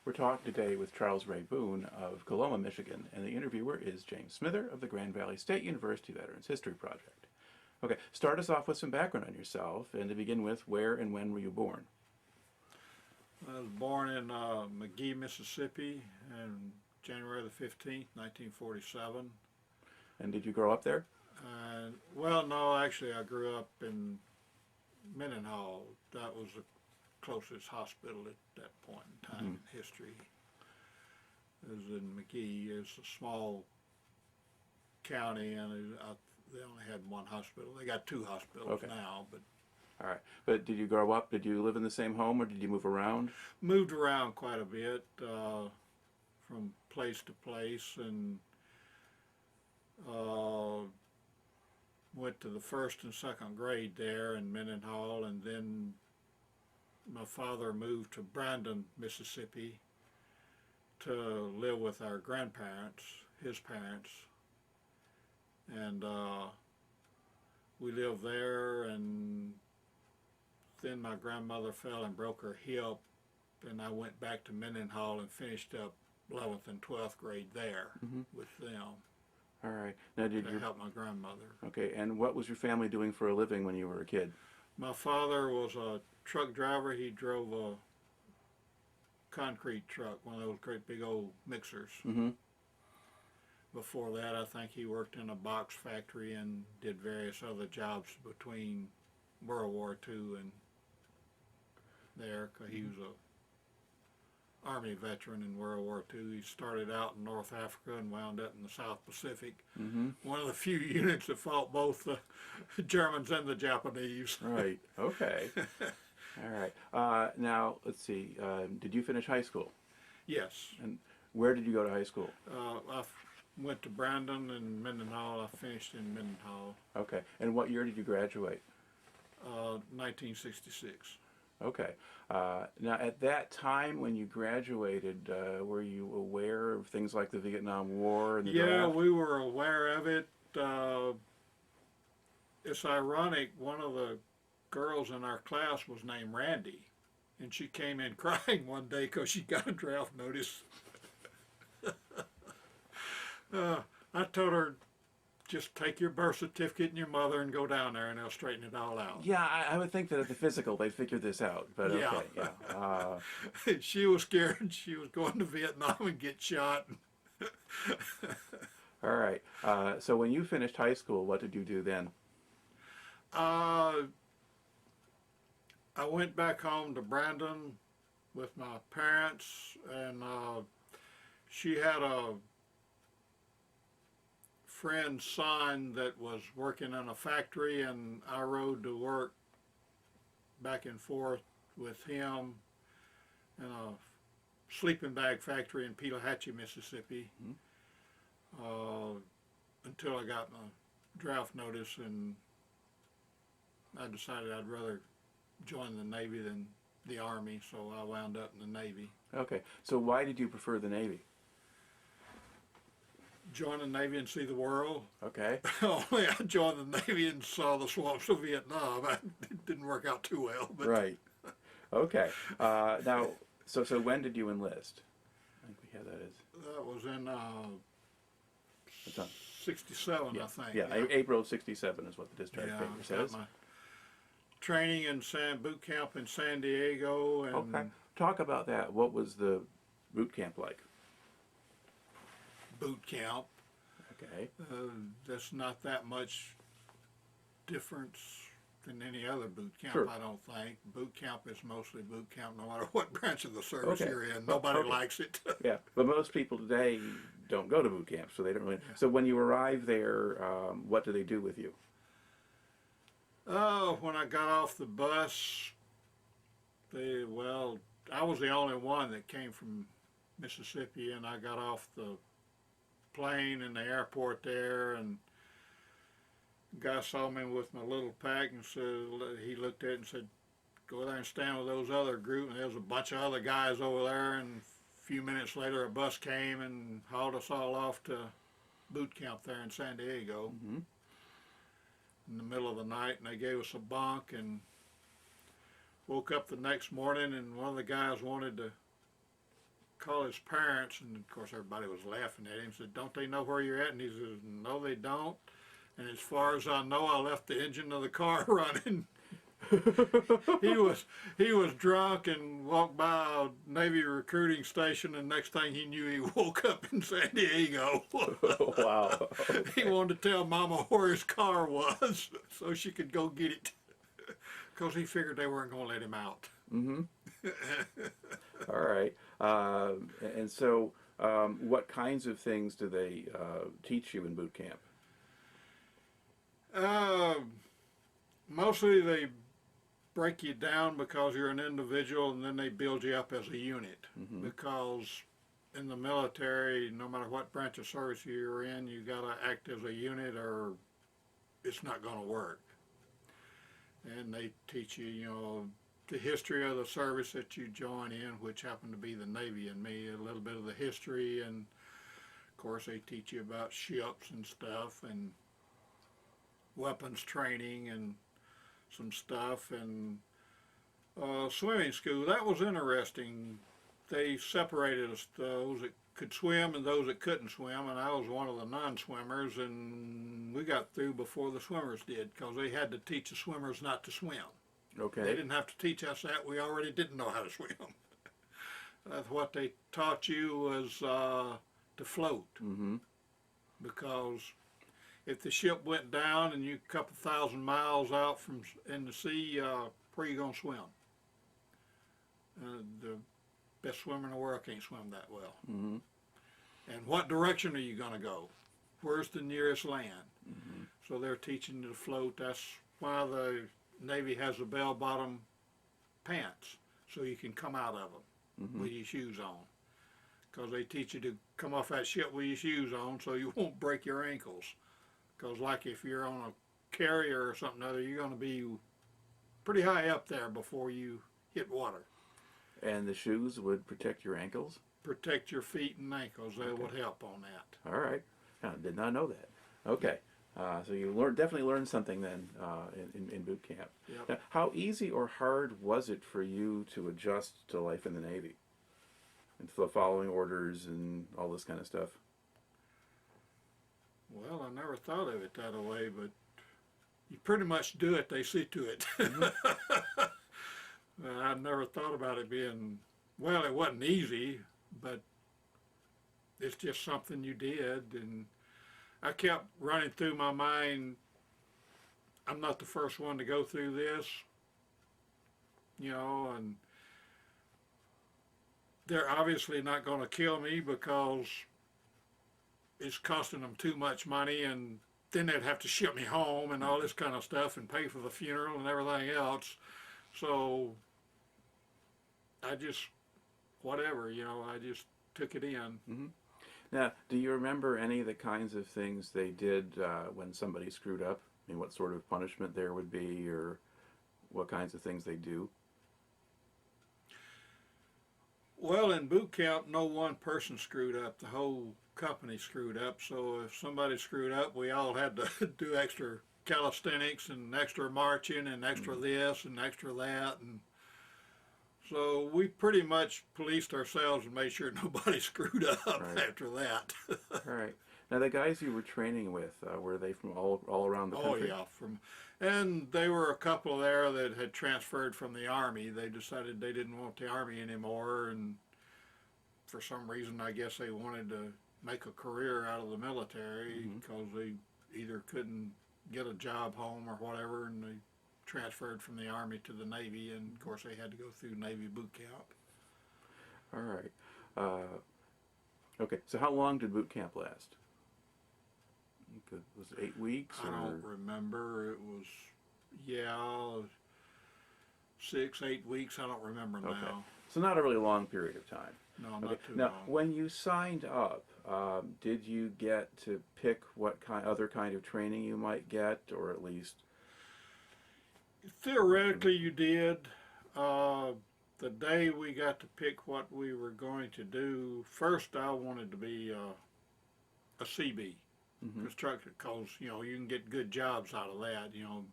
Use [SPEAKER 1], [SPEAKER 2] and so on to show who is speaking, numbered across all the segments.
[SPEAKER 1] We're talking today with Charles Ray Boone of Coloma, Michigan, and the interviewer is James Smither of the Grand Valley State University Veterans History Project. Okay, start us off with some background on yourself, and to begin with, where and when were you born?
[SPEAKER 2] I was born in Magee, Mississippi on January the 15th, 1947.
[SPEAKER 1] And did you grow up there?
[SPEAKER 2] Well, no, actually I grew up in Mendenhall. That was the closest hospital at that point in time in history. It was in Magee. It's a small county, and they only had one hospital. They got two hospitals now, but
[SPEAKER 1] all right. But did you grow up, did you live in the same home, or did you move around?
[SPEAKER 2] Moved around quite a bit from place to place, and went to the first and second grade there in Mendenhall, and then my father moved to Brandon, Mississippi to live with our grandparents, his parents, and we lived there, and then my grandmother fell and broke her hip, and I went back to Mendenhall and finished up 11th and 12th grade there with them.
[SPEAKER 1] All right. Now, did you
[SPEAKER 2] help my grandmother?
[SPEAKER 1] Okay. And what was your family doing for a living when you were a kid?
[SPEAKER 2] My father was a truck driver. He drove a concrete truck, one of those great big old mixers. Before that, I think he worked in a box factory and did various other jobs between World War II and there, because he was a Army veteran in World War II. He started out in North Africa and wound up in the South Pacific. One of the few units that fought both the Germans and the Japanese.
[SPEAKER 1] Right. Okay. All right. Now, let's see. Did you finish high school?
[SPEAKER 2] Yes.
[SPEAKER 1] And where did you go to high school?
[SPEAKER 2] I went to Brandon and Mendenhall. I finished in Mendenhall.
[SPEAKER 1] Okay. And what year did you graduate?
[SPEAKER 2] 1966.
[SPEAKER 1] Okay. Now, at that time when you graduated, were you aware of things like the Vietnam War and the draft?
[SPEAKER 2] We were aware of it. It's ironic, one of the girls in our class was named Randy, and she came in crying one day because she got a draft notice. I told her, just take your birth certificate and your mother and go down there and they'll straighten it all out.
[SPEAKER 1] Yeah, I would think that at the physical they'd figure this out, but okay, yeah.
[SPEAKER 2] She was scared. She was going to Vietnam and get shot.
[SPEAKER 1] All right. So when you finished high school, what did you do then?
[SPEAKER 2] I went back home to Brandon with my parents, and she had a friend's son that was working in a factory, and I rode to work back and forth with him in a sleeping bag factory in Pelahatchie, Mississippi, until I got my draft notice, and I decided I'd rather join the Navy than the Army, so I wound up in the Navy.
[SPEAKER 1] Okay, so why did you prefer the Navy?
[SPEAKER 2] Join the Navy and see the world.
[SPEAKER 1] Okay.
[SPEAKER 2] Only I joined the Navy and saw the swamps of Vietnam. It didn't work out too well. But
[SPEAKER 1] right. Okay. Now, so when did you enlist? I think we have that as.
[SPEAKER 2] That was in 67,
[SPEAKER 1] yeah.
[SPEAKER 2] I think.
[SPEAKER 1] Yeah, April of 67 is what the discharge paper says.
[SPEAKER 2] Got my training in boot camp in San Diego. And
[SPEAKER 1] okay. Talk about that. What was the boot camp like?
[SPEAKER 2] Boot camp.
[SPEAKER 1] Okay.
[SPEAKER 2] There's not that much difference than any other boot camp,
[SPEAKER 1] sure.
[SPEAKER 2] I don't think. Boot camp is mostly boot camp no matter what branch of the service you're in. Nobody likes it.
[SPEAKER 1] Yeah, but most people today don't go to boot camp, so they don't really. So when you arrive there, what do they do with you?
[SPEAKER 2] Oh, when I got off the bus, I was the only one that came from Mississippi, and I got off the plane in the airport there, and the guy saw me with my little pack and said, he looked at it and said, go there and stand with those other group, and there was a bunch of other guys over there, and a few minutes later a bus came and hauled us all off to boot camp there in San Diego in the middle of the night, and they gave us a bunk, and woke up the next morning, and one of the guys wanted to called his parents, and of course everybody was laughing at him. Said, "Don't they know where you're at?" And he says, "No, they don't. And as far as I know, I left the engine of the car running." he was drunk and walked by a Navy recruiting station, and next thing he knew, he woke up in San Diego.
[SPEAKER 1] Wow.
[SPEAKER 2] He wanted to tell Mama where his car was so she could go get it, because he figured they weren't going to let him out.
[SPEAKER 1] Mm-hmm. All right. And so, what kinds of things do they teach you in boot camp?
[SPEAKER 2] Mostly they break you down because you're an individual, and then they build you up as a unit.
[SPEAKER 1] Mm-hmm.
[SPEAKER 2] Because in the military, no matter what branch of service you're in, you got to act as a unit or it's not going to work. And they teach you, you know, the history of the service that you join in, which happened to be the Navy and me, a little bit of the history, and of course they teach you about ships and stuff and weapons training and some stuff, and swimming school. That was interesting. They separated us, those that could swim and those that couldn't swim, and I was one of the non-swimmers, and we got through before the swimmers did, because they had to teach the swimmers not to swim.
[SPEAKER 1] Okay.
[SPEAKER 2] They didn't have to teach us that. We already didn't know how to swim. That's what they taught you was to float.
[SPEAKER 1] Mm-hmm.
[SPEAKER 2] Because if the ship went down and you a couple thousand miles out from in the sea, where are you going to swim? The best swimmer in the world can't swim that well.
[SPEAKER 1] Mm-hmm.
[SPEAKER 2] And what direction are you going to go? Where's the nearest land?
[SPEAKER 1] Mm-hmm.
[SPEAKER 2] So they're teaching you to float. That's why the Navy has the bell-bottom pants, so you can come out of them
[SPEAKER 1] Mm-hmm.
[SPEAKER 2] with your shoes on. Because they teach you to come off that ship with your shoes on so you won't break your ankles. Because like if you're on a carrier or something other, you're going to be pretty high up there before you hit water.
[SPEAKER 1] And the shoes would protect your ankles?
[SPEAKER 2] Protect your feet and ankles. They
[SPEAKER 1] Okay.
[SPEAKER 2] would help on that.
[SPEAKER 1] All right. I did not know that. Okay. So you definitely learned something then in boot camp.
[SPEAKER 2] Yep.
[SPEAKER 1] Now, how easy or hard was it for you to adjust to life in the Navy? And following orders and all this kind of stuff?
[SPEAKER 2] Well, I never thought of it that way, but you pretty much do it, they see to it.
[SPEAKER 1] Mm-hmm.
[SPEAKER 2] I never thought about it being, well, it wasn't easy, but it's just something you did. And I kept running through my mind, I'm not the first one to go through this, you know, and they're obviously not going to kill me because it's costing them too much money, and then they'd have to ship me home and all this kind of stuff and pay for the funeral and everything else. So I just, whatever, you know, I just took it in.
[SPEAKER 1] Mm-hmm. Now, do you remember any of the kinds of things they did when somebody screwed up? I mean, what sort of punishment there would be, or what kinds of things they do?
[SPEAKER 2] Well, in boot camp, no one person screwed up. The whole company screwed up. So if somebody screwed up, we all had to do extra calisthenics and extra marching and extra this and extra that. And so we pretty much policed ourselves and made sure nobody screwed up
[SPEAKER 1] Right.
[SPEAKER 2] after that.
[SPEAKER 1] All right. Now, the guys you were training with, were they from all around the
[SPEAKER 2] Oh
[SPEAKER 1] country?
[SPEAKER 2] yeah, and they were a couple there that had transferred from the Army. They decided they didn't want the Army anymore, and for some reason, I guess they wanted to make a career out of the military because they either couldn't get a job home or whatever, and they transferred from the Army to the Navy, and of course they had to go through Navy boot camp.
[SPEAKER 1] All right. Okay, so how long did boot camp last? Was it 8 weeks?
[SPEAKER 2] I don't remember. It was, yeah, 6, 8 weeks. I don't remember now.
[SPEAKER 1] Okay. So not a really long period of time.
[SPEAKER 2] No,
[SPEAKER 1] Okay.
[SPEAKER 2] not too
[SPEAKER 1] Now,
[SPEAKER 2] long.
[SPEAKER 1] when you signed up, did you get to pick what other kind of training you might get, or at least?
[SPEAKER 2] Theoretically, you did. The day we got to pick what we were going to do, first I wanted to be a Seabee constructor, because you know you can get good jobs out of that. You know,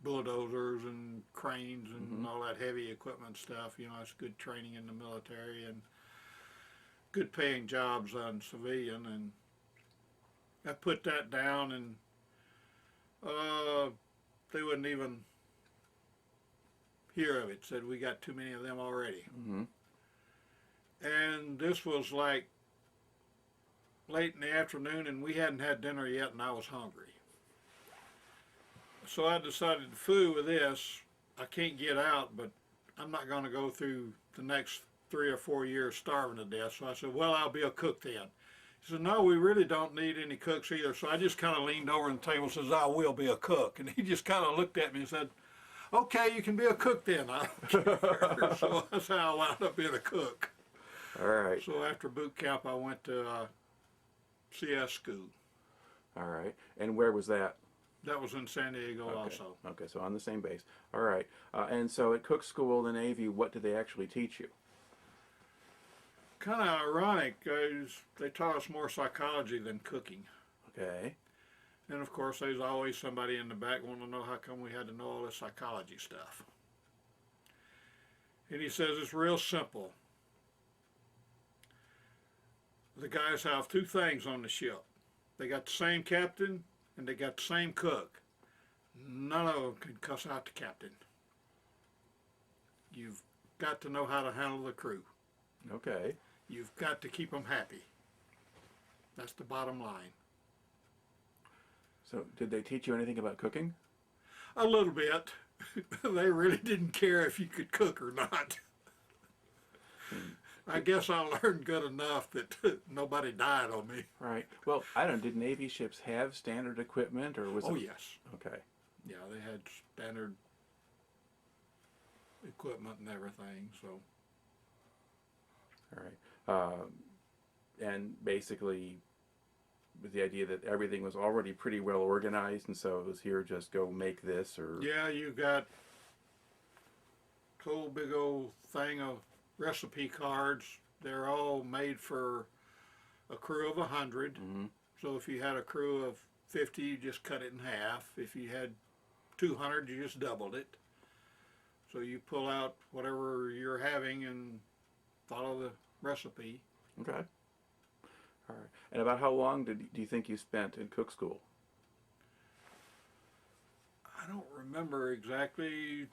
[SPEAKER 2] bulldozers and cranes and all that heavy equipment stuff. You know, it's good training in the military. And good paying jobs on civilian, and I put that down, and they wouldn't even hear of it. Said we got too many of them already.
[SPEAKER 1] Mm-hmm.
[SPEAKER 2] And this was like late in the afternoon, and we hadn't had dinner yet, and I was hungry. So I decided to fool with this. I can't get out, but I'm not going to go through the next 3 or 4 years starving to death. So I said, well, I'll be a cook then. He said, no, we really don't need any cooks either. So I just kind of leaned over the table and says, I will be a cook. And he just kind of looked at me and said, okay, you can be a cook then. I don't care. So that's how I wound up being a cook.
[SPEAKER 1] All right.
[SPEAKER 2] So after boot camp, I went to CS school.
[SPEAKER 1] All right. And where was that?
[SPEAKER 2] That was in San Diego
[SPEAKER 1] Okay.
[SPEAKER 2] also.
[SPEAKER 1] Okay, so on the same base. All right. And so at cook school, the Navy, what did they actually teach you?
[SPEAKER 2] Kind of ironic. They taught us more psychology than cooking.
[SPEAKER 1] Okay.
[SPEAKER 2] And of course, there's always somebody in the back wanting to know how come we had to know all this psychology stuff. And he says it's real simple. The guys have 2 things on the ship. They got the same captain and they got the same cook. None of them can cuss out the captain. You've got to know how to handle the crew.
[SPEAKER 1] Okay.
[SPEAKER 2] You've got to keep them happy. That's the bottom line.
[SPEAKER 1] So did they teach you anything about cooking?
[SPEAKER 2] A little bit. They really didn't care if you could cook or not. I guess I learned good enough that nobody died on me.
[SPEAKER 1] Right. Well, I don't know, did Navy ships have standard equipment or was
[SPEAKER 2] Oh,
[SPEAKER 1] it?
[SPEAKER 2] yes.
[SPEAKER 1] Okay.
[SPEAKER 2] Yeah, they had standard equipment and everything, so.
[SPEAKER 1] All right. And basically with the idea that everything was already pretty well organized and so it was here just go make this or...
[SPEAKER 2] Yeah, you got a whole big old thing of recipe cards. They're all made for a crew of 100.
[SPEAKER 1] Mm-hmm.
[SPEAKER 2] So if you had a crew of 50, you just cut it in half. If you had 200, you just doubled it. So you pull out whatever you're having and follow the recipe.
[SPEAKER 1] Okay. All right. And about how long do you think you spent in cook school?
[SPEAKER 2] I don't remember exactly.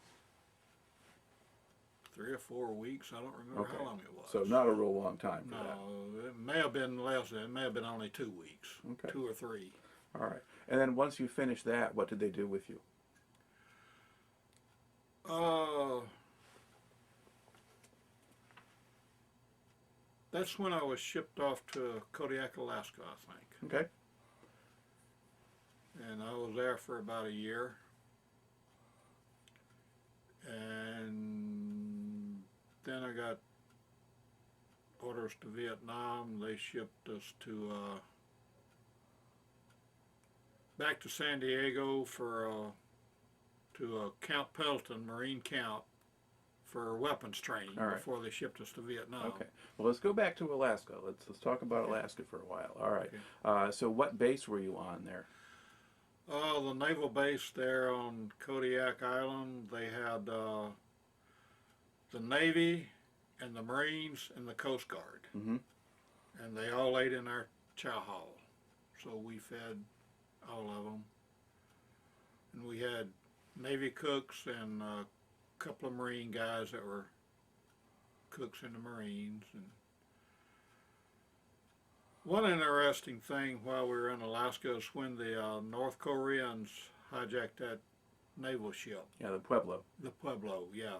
[SPEAKER 2] 3 or 4 weeks. I don't remember how long it was.
[SPEAKER 1] So not a real long time for
[SPEAKER 2] No,
[SPEAKER 1] that.
[SPEAKER 2] it may have been less. It may have been only 2 weeks.
[SPEAKER 1] Okay.
[SPEAKER 2] 2 or 3.
[SPEAKER 1] All right. And then once you finished that, what did they do with you?
[SPEAKER 2] That's when I was shipped off to Kodiak, Alaska, I think.
[SPEAKER 1] Okay.
[SPEAKER 2] And I was there for about a year. And then I got orders to Vietnam. They shipped us to back to San Diego for to Camp Pendleton Marine Camp for weapons training before they shipped us to Vietnam.
[SPEAKER 1] Okay. Well, let's go back to Alaska. Let's talk about Alaska for a while. All right.
[SPEAKER 2] Okay.
[SPEAKER 1] So what base were you on there?
[SPEAKER 2] The naval base there on Kodiak Island, they had the Navy and the Marines and the Coast Guard.
[SPEAKER 1] Mm-hmm.
[SPEAKER 2] And they all ate in our chow hall. So we fed all of them. And we had Navy cooks and a couple of Marine guys that were cooks in the Marines. And one interesting thing while we were in Alaska is when the North Koreans hijacked that naval ship.
[SPEAKER 1] Yeah, the Pueblo.
[SPEAKER 2] The Pueblo, yeah.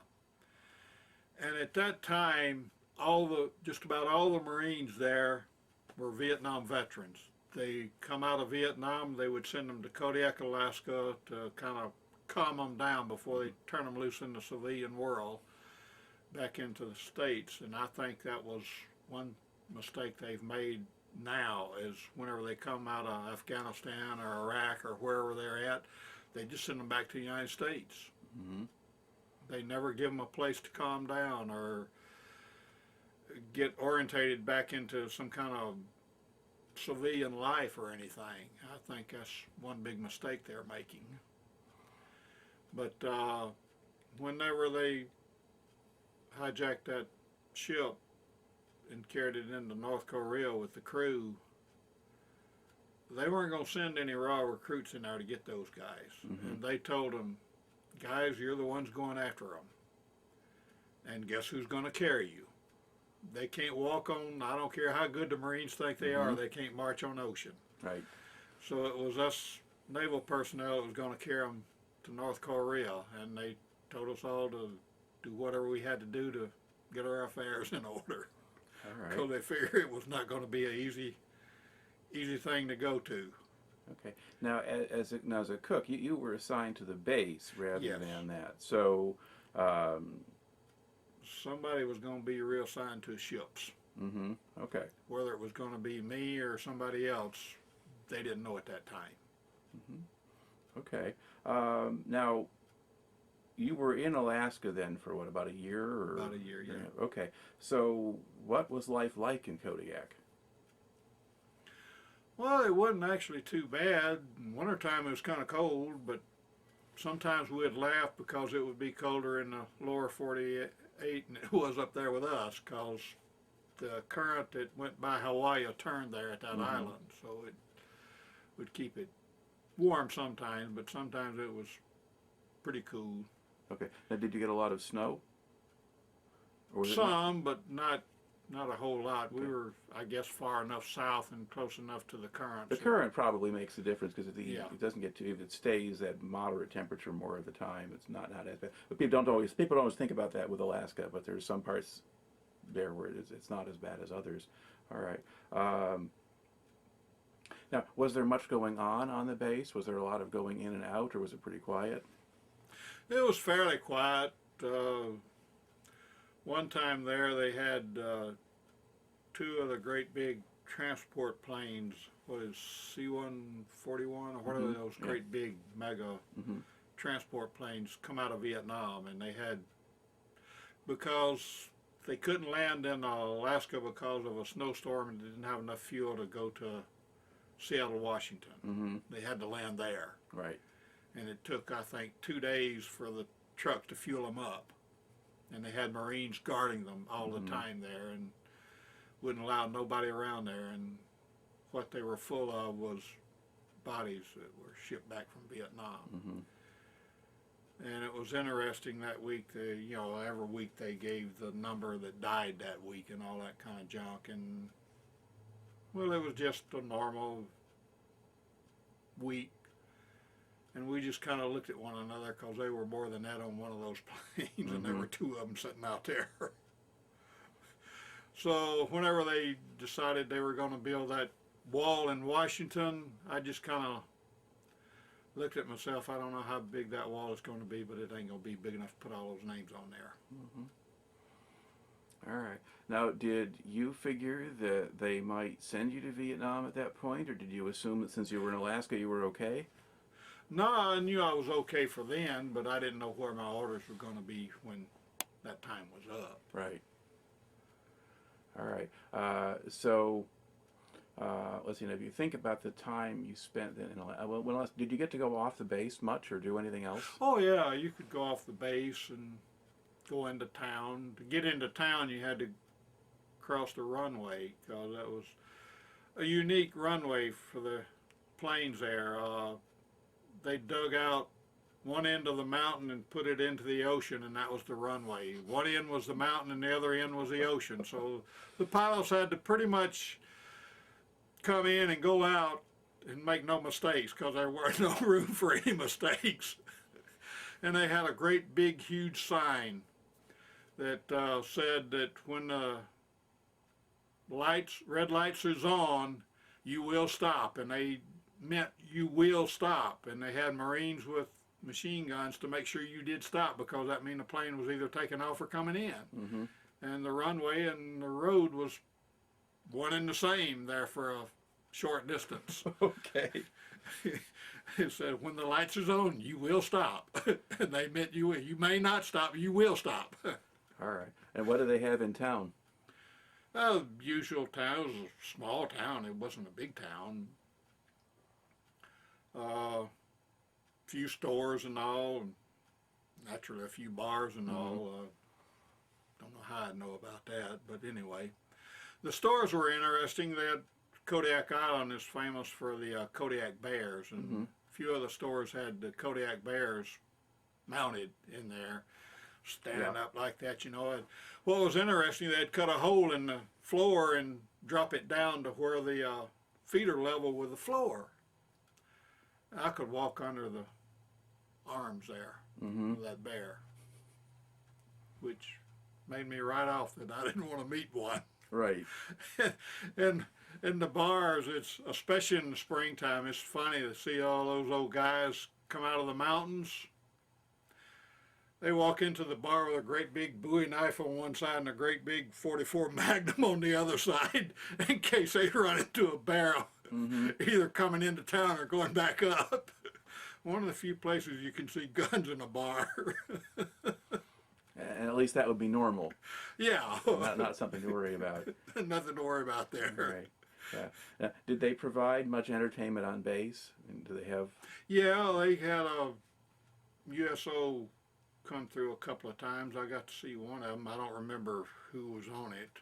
[SPEAKER 2] And at that time, just about all the Marines there were Vietnam veterans. They come out of Vietnam, they would send them to Kodiak, Alaska to kind of calm them down before they turn them loose in the civilian world back into the States. And I think that was one mistake they've made now is whenever they come out of Afghanistan or Iraq or wherever they're at, they just send them back to the United States.
[SPEAKER 1] Mm-hmm.
[SPEAKER 2] They never give them a place to calm down or get orientated back into some kind of civilian life or anything. I think that's one big mistake they're making. But whenever they hijacked that ship, and carried it into North Korea with the crew, they weren't going to send any raw recruits in there to get those guys. And they told them, guys, you're the ones going after them. And guess who's going to carry you? They can't walk on, I don't care how good the Marines think they are, they can't march on ocean.
[SPEAKER 1] Right.
[SPEAKER 2] So it was us naval personnel that was going to carry them to North Korea, and they told us all to do whatever we had to do to get our affairs in order.
[SPEAKER 1] All right.
[SPEAKER 2] Because they figured it was not going to be an easy thing to go to.
[SPEAKER 1] Okay. Now, as a cook, you were assigned to the base rather
[SPEAKER 2] Yes.
[SPEAKER 1] than that. So,
[SPEAKER 2] Somebody was going to be reassigned to ships.
[SPEAKER 1] Okay.
[SPEAKER 2] Whether it was going to be me or somebody else, they didn't know at that time.
[SPEAKER 1] Okay. Now, you were in Alaska then for what, about a year? Or?
[SPEAKER 2] About a year, yeah.
[SPEAKER 1] Okay. So, what was life like in Kodiak?
[SPEAKER 2] Well, it wasn't actually too bad. In wintertime it was kind of cold, but sometimes we'd laugh because it would be colder in the lower 48 than it was up there with us, because the current that went by Hawaii turned there at that island, so it would keep it warm sometimes, but sometimes it was pretty cool.
[SPEAKER 1] Okay. Now, did you get a lot of snow? Or was it
[SPEAKER 2] Some, but not a whole lot. We were, I guess, far enough south and close enough to the current.
[SPEAKER 1] The current probably makes a difference because
[SPEAKER 2] Yeah.
[SPEAKER 1] it doesn't get to, if it stays at moderate temperature more of the time, it's not as bad. But people don't always think about that with Alaska, but there's some parts there where it's not as bad as others. All right. Now, was there much going on the base? Was there a lot of going in and out, or was it pretty quiet?
[SPEAKER 2] It was fairly quiet. One time there they had two of the great big transport planes, what is C-141 or what are those great big mega transport planes, come out of Vietnam, and they had, because they couldn't land in Alaska because of a snowstorm and didn't have enough fuel to go to Seattle, Washington. They had to land there.
[SPEAKER 1] Right.
[SPEAKER 2] And it took, I think, 2 days for the truck to fuel them up. And they had Marines guarding them all the time there and wouldn't allow nobody around there. And what they were full of was bodies that were shipped back from Vietnam. And it was interesting that week, every week they gave the number that died that week and all that kind of junk. And, well, it was just a normal week. And we just kind of looked at one another because they were more than that on one of those planes, and there were two of them sitting out there. So whenever they decided they were going to build that wall in Washington, I just kind of looked at myself. I don't know how big that wall is going to be, but it ain't going to be big enough to put all those names on there.
[SPEAKER 1] All right. Now, did you figure that they might send you to Vietnam at that point, or did you assume that since you were in Alaska you were okay?
[SPEAKER 2] No, I knew I was okay for then, but I didn't know where my orders were going to be when that time was up.
[SPEAKER 1] Right. All right. So, let's see. Now, if you think about the time you spent in Alaska, did you get to go off the base much or do anything else?
[SPEAKER 2] Oh yeah, you could go off the base and go into town. To get into town, you had to cross the runway because that was a unique runway for the planes there. They dug out one end of the mountain and put it into the ocean, and that was the runway. One end was the mountain and the other end was the ocean. So the pilots had to pretty much come in and go out and make no mistakes because there was no room for any mistakes. And they had a great big huge sign that said that when the red lights is on, you will stop, and they meant you will stop, and they had Marines with machine guns to make sure you did stop because that meant the plane was either taking off or coming in. And the runway and the road was one and the same there for a short distance.
[SPEAKER 1] Okay.
[SPEAKER 2] It said when the lights is on, you will stop. And they meant you may not stop, you will stop.
[SPEAKER 1] All right. And what do they have in town?
[SPEAKER 2] Usual town. It was a small town. It wasn't a big town. Few stores and all, and naturally a few bars and all. Don't know how I know about that, but anyway. The stores were interesting. They had Kodiak Island is famous for the Kodiak bears, and a few of the stores had the Kodiak bears mounted in there, standing up like that, you know. And what was interesting, they'd cut a hole in the floor and drop it down to where the feeder level with the floor. I could walk under the arms there of that bear, which made me right off that I didn't want to meet one.
[SPEAKER 1] Right.
[SPEAKER 2] And in the bars, it's especially in the springtime, it's funny to see all those old guys come out of the mountains. They walk into the bar with a great big Bowie knife on one side and a great big 44 Magnum on the other side in case they run into a bear, either coming into town or going back up. One of the few places you can see guns in a bar.
[SPEAKER 1] And at least that would be normal.
[SPEAKER 2] Yeah.
[SPEAKER 1] Not something to worry about.
[SPEAKER 2] Nothing to worry about there.
[SPEAKER 1] Right. Yeah. Now, did they provide much entertainment on base? And do they have?
[SPEAKER 2] Yeah, they had a USO come through a couple of times. I got to see one of them. I don't remember who was on it.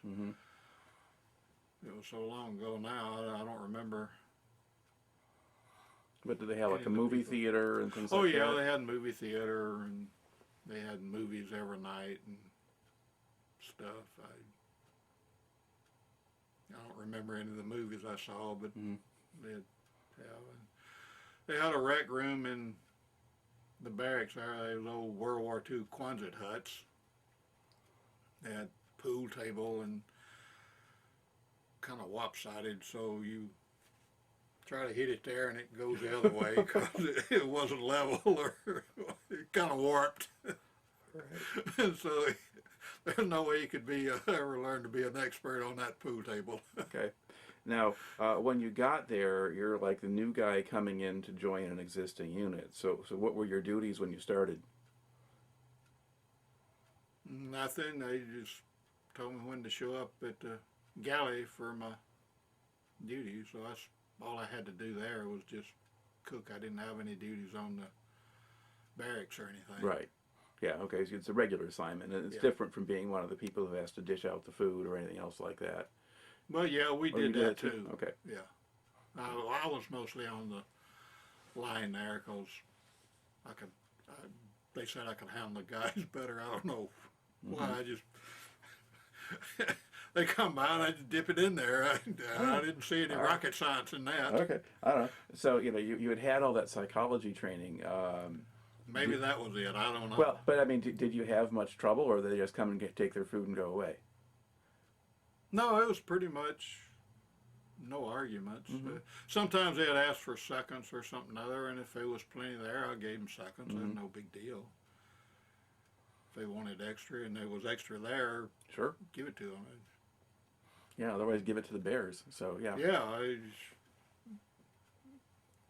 [SPEAKER 2] It was so long ago now, I don't remember.
[SPEAKER 1] But do they have like a movie theater and things like that?
[SPEAKER 2] Oh yeah, they had a movie theater and they had movies every night and stuff. I don't remember any of the movies I saw, but they had a rec room in the barracks there. Those old World War II Quonset huts. They had pool table and kind of lopsided, so you try to hit it there and it goes the other way because it wasn't level or it kind of warped. Right. So there's no way you could be ever learn to be an expert on that pool table.
[SPEAKER 1] Okay. Now, when you got there, you're like the new guy coming in to join an existing unit. So what were your duties when you started?
[SPEAKER 2] Nothing. They just told me when to show up at the galley for my duties. So that's all I had to do there was just cook. I didn't have any duties on the barracks or anything.
[SPEAKER 1] Right. Yeah, okay, so it's a regular assignment, and it's different from being one of the people who has to dish out the food or anything else like that.
[SPEAKER 2] Well, yeah, we did that too.
[SPEAKER 1] Okay.
[SPEAKER 2] Yeah. I was mostly on the line there because they said I could handle the guys better. I don't know why. I just, they come by and I just dip it in there. I didn't see any rocket science in that.
[SPEAKER 1] Okay, I don't know. So, you had all that psychology training.
[SPEAKER 2] Maybe that was it. I don't know.
[SPEAKER 1] Well, but I mean, did you have much trouble, or did they just come and take their food and go away?
[SPEAKER 2] No, it was pretty much no arguments. Sometimes they'd ask for seconds or something other, and if there was plenty there, I gave them seconds. That's no big deal. If they wanted extra and there was extra there,
[SPEAKER 1] sure,
[SPEAKER 2] give it to them.
[SPEAKER 1] Yeah, otherwise give it to the bears. So, yeah.
[SPEAKER 2] Yeah,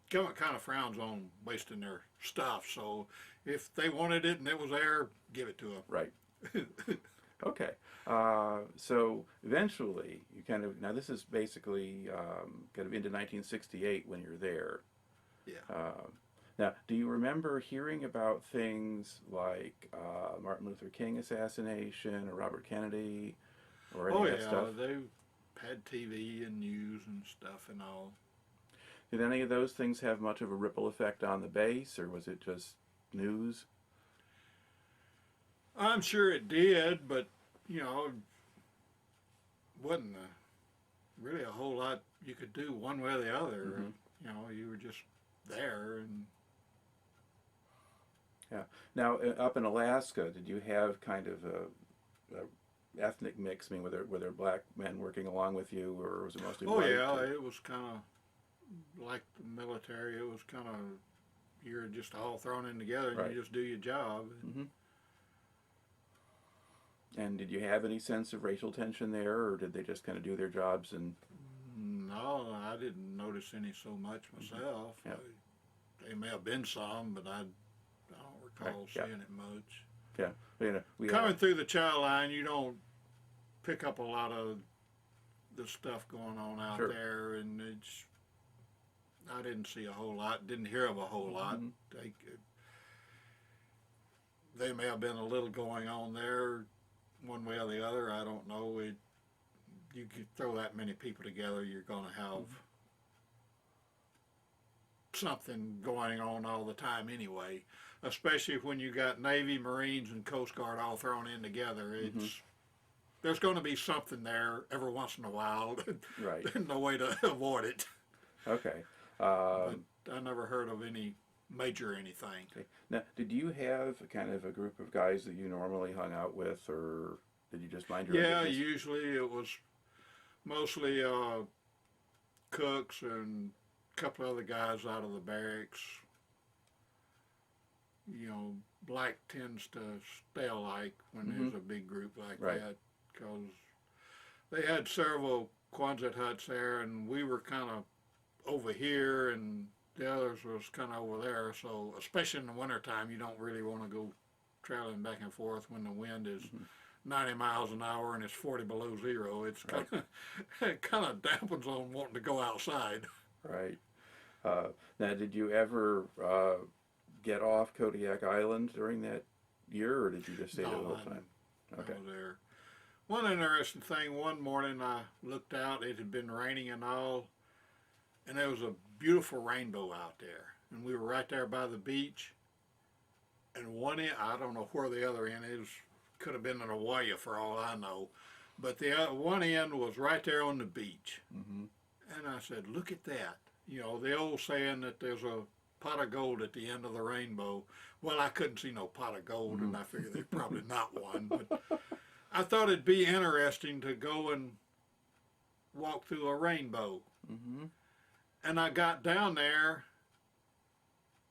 [SPEAKER 2] government kind of frowns on wasting their stuff, so if they wanted it and it was there, give it to them.
[SPEAKER 1] Right. Okay. So eventually, you kind of, now this is basically kind of into 1968 when you're there.
[SPEAKER 2] Yeah.
[SPEAKER 1] Now, do you remember hearing about things like Martin Luther King assassination or Robert Kennedy or any of that stuff?
[SPEAKER 2] Oh yeah, they had TV and news and stuff and all.
[SPEAKER 1] Did any of those things have much of a ripple effect on the base, or was it just news?
[SPEAKER 2] I'm sure it did, but wasn't really a whole lot you could do one way or the other. You were just there. And
[SPEAKER 1] yeah. Now, up in Alaska, did you have kind of a ethnic mix? I mean, were there black men working along with you, or was it mostly white?
[SPEAKER 2] Oh yeah, it was kind of like the military. It was kind of, you're just all thrown in together and you just do your job.
[SPEAKER 1] And did you have any sense of racial tension there, or did they just kind of do their jobs? And
[SPEAKER 2] no, I didn't notice any so much myself.
[SPEAKER 1] Yeah.
[SPEAKER 2] There may have been some, but I don't recall seeing it much.
[SPEAKER 1] Yeah,
[SPEAKER 2] coming through the chow line, you don't pick up a lot of the stuff going on out there, and I didn't see a whole lot, didn't hear of a whole lot. They may have been a little going on there one way or the other, I don't know. you could throw that many people together, you're going to have something going on all the time anyway. Especially when you got Navy, Marines, and Coast Guard all thrown in together. There's going to be something there every once in a while.
[SPEAKER 1] Right.
[SPEAKER 2] There's no way to avoid it.
[SPEAKER 1] Okay.
[SPEAKER 2] But I never heard of any major anything.
[SPEAKER 1] Okay. Now, did you have kind of a group of guys that you normally hung out with, or did you just mind your own
[SPEAKER 2] Yeah,
[SPEAKER 1] business?
[SPEAKER 2] usually it was mostly cooks and a couple other guys out of the barracks. You know, black tends to stay alike when there's a big group like
[SPEAKER 1] Right.
[SPEAKER 2] that, because they had several Quonset huts there, and we were kind of over here, and the others was kind of over there. So, especially in the wintertime, you don't really want to go traveling back and forth when the wind is 90 miles an hour and it's 40 below zero. It's kind of it kind of dampens on wanting to go outside.
[SPEAKER 1] Right. Now, did you ever get off Kodiak Island during that year, or did you just stay there the whole time? Okay.
[SPEAKER 2] I was there. One interesting thing, one morning I looked out, it had been raining and all, and there was a beautiful rainbow out there. And we were right there by the beach, and one end, I don't know where the other end is, could have been in Hawaii for all I know, but the one end was right there on the beach. And I said, look at that. You know, the old saying that there's a pot of gold at the end of the rainbow. Well, I couldn't see no pot of gold, and I figured there's probably not one, but I thought it'd be interesting to go and walk through a rainbow. And I got down there,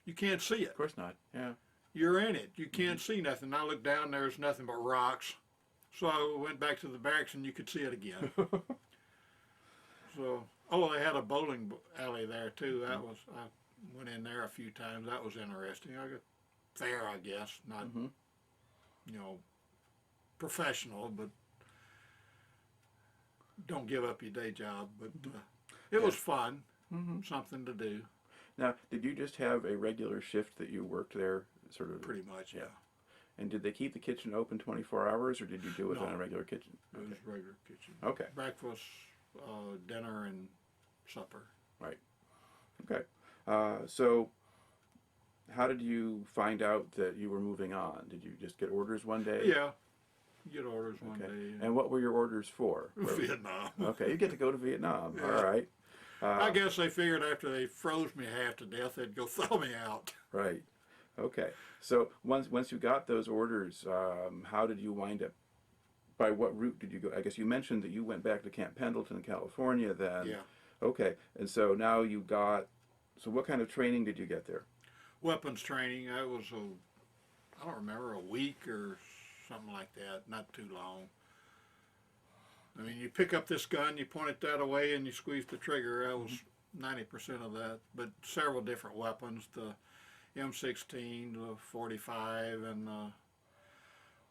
[SPEAKER 2] you can't see it.
[SPEAKER 1] Of course not. Yeah.
[SPEAKER 2] You're in it. You can't see nothing. I looked down, there's nothing but rocks. So I went back to the barracks and you could see it again. So, oh, they had a bowling alley there too. That was, I went in there a few times. That was interesting. I got fair, I guess, not, you know, professional, but don't give up your day job. But it was fun, something to do.
[SPEAKER 1] Now, did you just have a regular shift that you worked there, sort of?
[SPEAKER 2] Pretty much, yeah.
[SPEAKER 1] And did they keep the kitchen open 24 hours, or did you do it
[SPEAKER 2] No.
[SPEAKER 1] in a regular kitchen?
[SPEAKER 2] It was regular kitchen.
[SPEAKER 1] Okay.
[SPEAKER 2] Breakfast, dinner, and supper.
[SPEAKER 1] Right. Okay. So, how did you find out that you were moving on? Did you just get orders one day?
[SPEAKER 2] Yeah, you get orders one
[SPEAKER 1] Okay.
[SPEAKER 2] day.
[SPEAKER 1] And what were your orders for?
[SPEAKER 2] Vietnam.
[SPEAKER 1] Okay, you get to go to Vietnam.
[SPEAKER 2] Yeah.
[SPEAKER 1] All right.
[SPEAKER 2] I guess they figured after they froze me half to death, they'd go thaw me out.
[SPEAKER 1] Right. Okay. So once you got those orders, how did you wind up? By what route did you go? I guess you mentioned that you went back to Camp Pendleton, California. Then.
[SPEAKER 2] Yeah.
[SPEAKER 1] Okay. And so now you got. So what kind of training did you get there?
[SPEAKER 2] Weapons training. I was I don't remember, a week or something like that. Not too long. I mean, you pick up this gun, you point it that way, and you squeeze the trigger. That was 90% of that. But several different weapons: the M16, the 45, and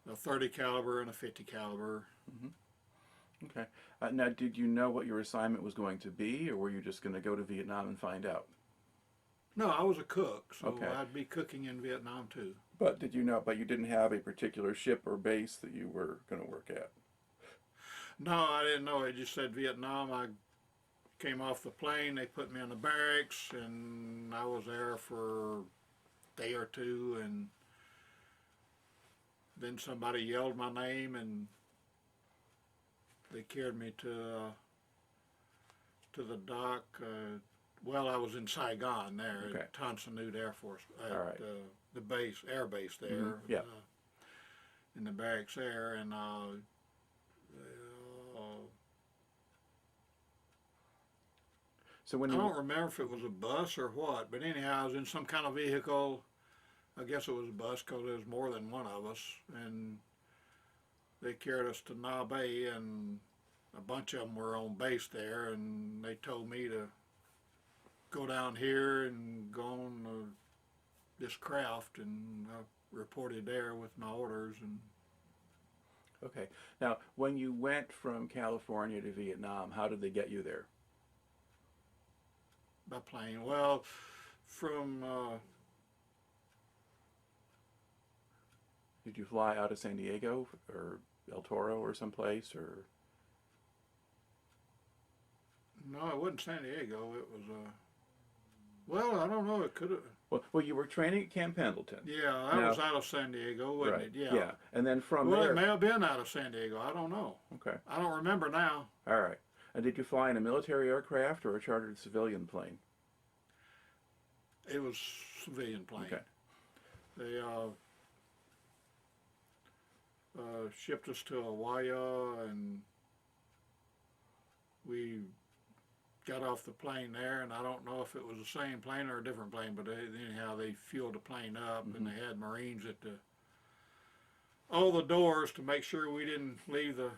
[SPEAKER 2] the 30 caliber and a 50 caliber.
[SPEAKER 1] Okay. Now, did you know what your assignment was going to be, or were you just going to go to Vietnam and find out?
[SPEAKER 2] No, I was a cook, so
[SPEAKER 1] Okay.
[SPEAKER 2] I'd be cooking in Vietnam too.
[SPEAKER 1] But did you know? But you didn't have a particular ship or base that you were going to work at.
[SPEAKER 2] No, I didn't know. It just said Vietnam. I came off the plane. They put me in the barracks, and I was there for a day or two, and then somebody yelled my name, and they carried me to the dock. Well, I was in Saigon there,
[SPEAKER 1] Okay.
[SPEAKER 2] at Tan Son Nhut Air Force, at
[SPEAKER 1] All right.
[SPEAKER 2] the base, air base there.
[SPEAKER 1] Yeah.
[SPEAKER 2] In the barracks there, and
[SPEAKER 1] So when
[SPEAKER 2] I
[SPEAKER 1] you
[SPEAKER 2] don't remember if it was a bus or what, but anyhow, I was in some kind of vehicle. I guess it was a bus because there was more than one of us, and they carried us to Na Bay, and a bunch of them were on base there, and they told me to go down here and go on this craft, and I reported there with my orders. And
[SPEAKER 1] Okay. Now, when you went from California to Vietnam, how did they get you there?
[SPEAKER 2] by plane, well, from
[SPEAKER 1] Did you fly out of San Diego or El Toro or someplace, or?
[SPEAKER 2] No, it wasn't San Diego. It was well, I don't know. It could have.
[SPEAKER 1] Well, you were training at Camp Pendleton.
[SPEAKER 2] Yeah, that was out of San Diego, wasn't
[SPEAKER 1] Right.
[SPEAKER 2] it? Yeah.
[SPEAKER 1] Yeah. And then from
[SPEAKER 2] Well,
[SPEAKER 1] there.
[SPEAKER 2] it may have been out of San Diego. I don't know.
[SPEAKER 1] Okay.
[SPEAKER 2] I don't remember now.
[SPEAKER 1] All right. And did you fly in a military aircraft or a chartered civilian plane?
[SPEAKER 2] It was civilian plane.
[SPEAKER 1] Okay.
[SPEAKER 2] They shipped us to Hawaii, and we got off the plane there, and I don't know if it was the same plane or a different plane, but anyhow, they fueled the plane up, and they had Marines at all the doors to make sure we didn't leave the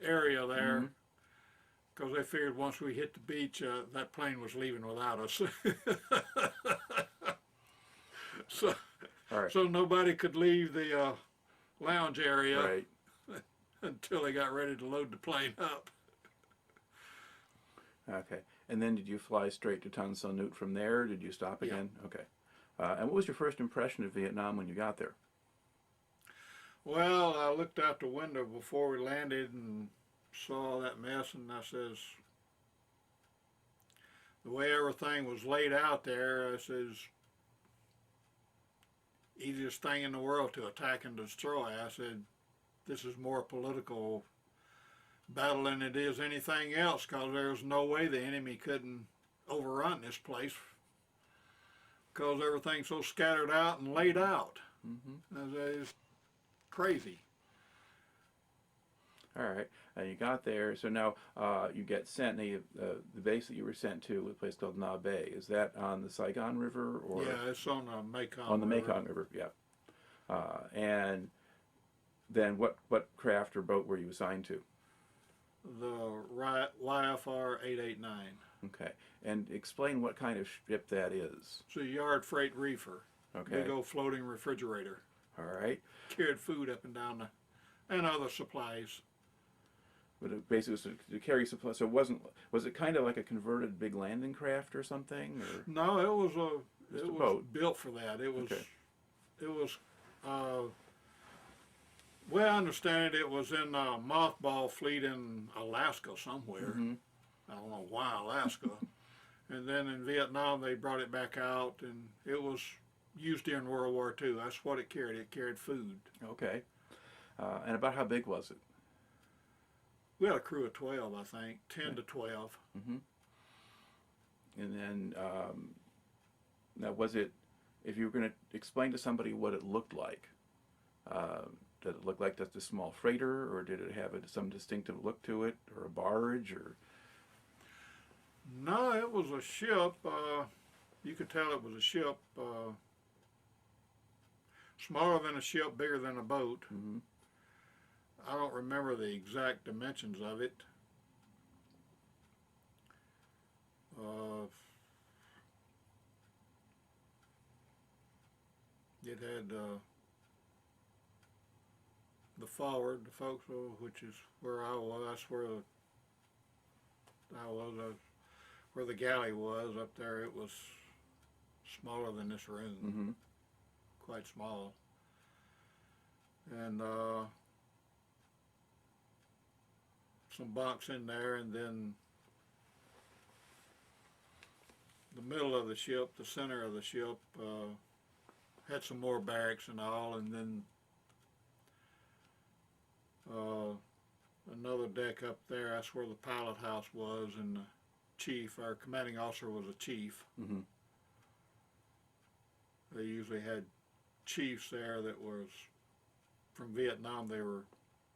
[SPEAKER 2] area there, because they figured once we hit the beach, that plane was leaving without us. So,
[SPEAKER 1] All right.
[SPEAKER 2] so nobody could leave the lounge area
[SPEAKER 1] Right.
[SPEAKER 2] until they got ready to load the plane up.
[SPEAKER 1] Okay. And then did you fly straight to Tan Son Nhut from there? Or did you stop again? Yeah. Okay. And what was your first impression of Vietnam when you got there?
[SPEAKER 2] Well, I looked out the window before we landed and saw that mess, and I says, the way everything was laid out there, I says, easiest thing in the world to attack and destroy. I said, this is more political battle than it is anything else, because there's no way the enemy couldn't overrun this place, because everything's so scattered out and laid out. It's crazy.
[SPEAKER 1] All right. And you got there. So now you get sent. Now the base that you were sent to was a place called Na Bay. Is that on the Saigon River? Or
[SPEAKER 2] Yeah, it's on the Mekong
[SPEAKER 1] on the
[SPEAKER 2] River.
[SPEAKER 1] Mekong River, yeah. And then what craft or boat were you assigned to?
[SPEAKER 2] The YFR 889.
[SPEAKER 1] Okay. And explain what kind of ship that is.
[SPEAKER 2] It's a yard freight reefer.
[SPEAKER 1] Okay.
[SPEAKER 2] Big old floating refrigerator.
[SPEAKER 1] All right.
[SPEAKER 2] Carried food up and down and other supplies.
[SPEAKER 1] But it basically was to carry supplies. So was it kind of like a converted big landing craft or something? Or?
[SPEAKER 2] No, it was
[SPEAKER 1] a boat.
[SPEAKER 2] built for that. It was.
[SPEAKER 1] Okay.
[SPEAKER 2] It was. Well, I understand it was in a mothball fleet in Alaska somewhere. I don't know why Alaska. And then in Vietnam they brought it back out, and it was used during World War II. That's what it carried. It carried food.
[SPEAKER 1] Okay. And about how big was it?
[SPEAKER 2] We had a crew of 12, I think, 10 to 12.
[SPEAKER 1] And then, now was it, if you were going to explain to somebody what it looked like, did it look like just a small freighter, or did it have some distinctive look to it, or a barge, or?
[SPEAKER 2] No, it was a ship. You could tell it was a ship. Smaller than a ship, bigger than a boat. I don't remember the exact dimensions of it. It had the forward, the forecastle, which is where I was. That's where where the galley was up there. It was smaller than this room, quite small, and some bunks in there, and then the middle of the ship, the center of the ship, had some more barracks and all, and then another deck up there. That's where the pilot house was, and the chief, our commanding officer, was a chief. They usually had chiefs there that was from Vietnam. They were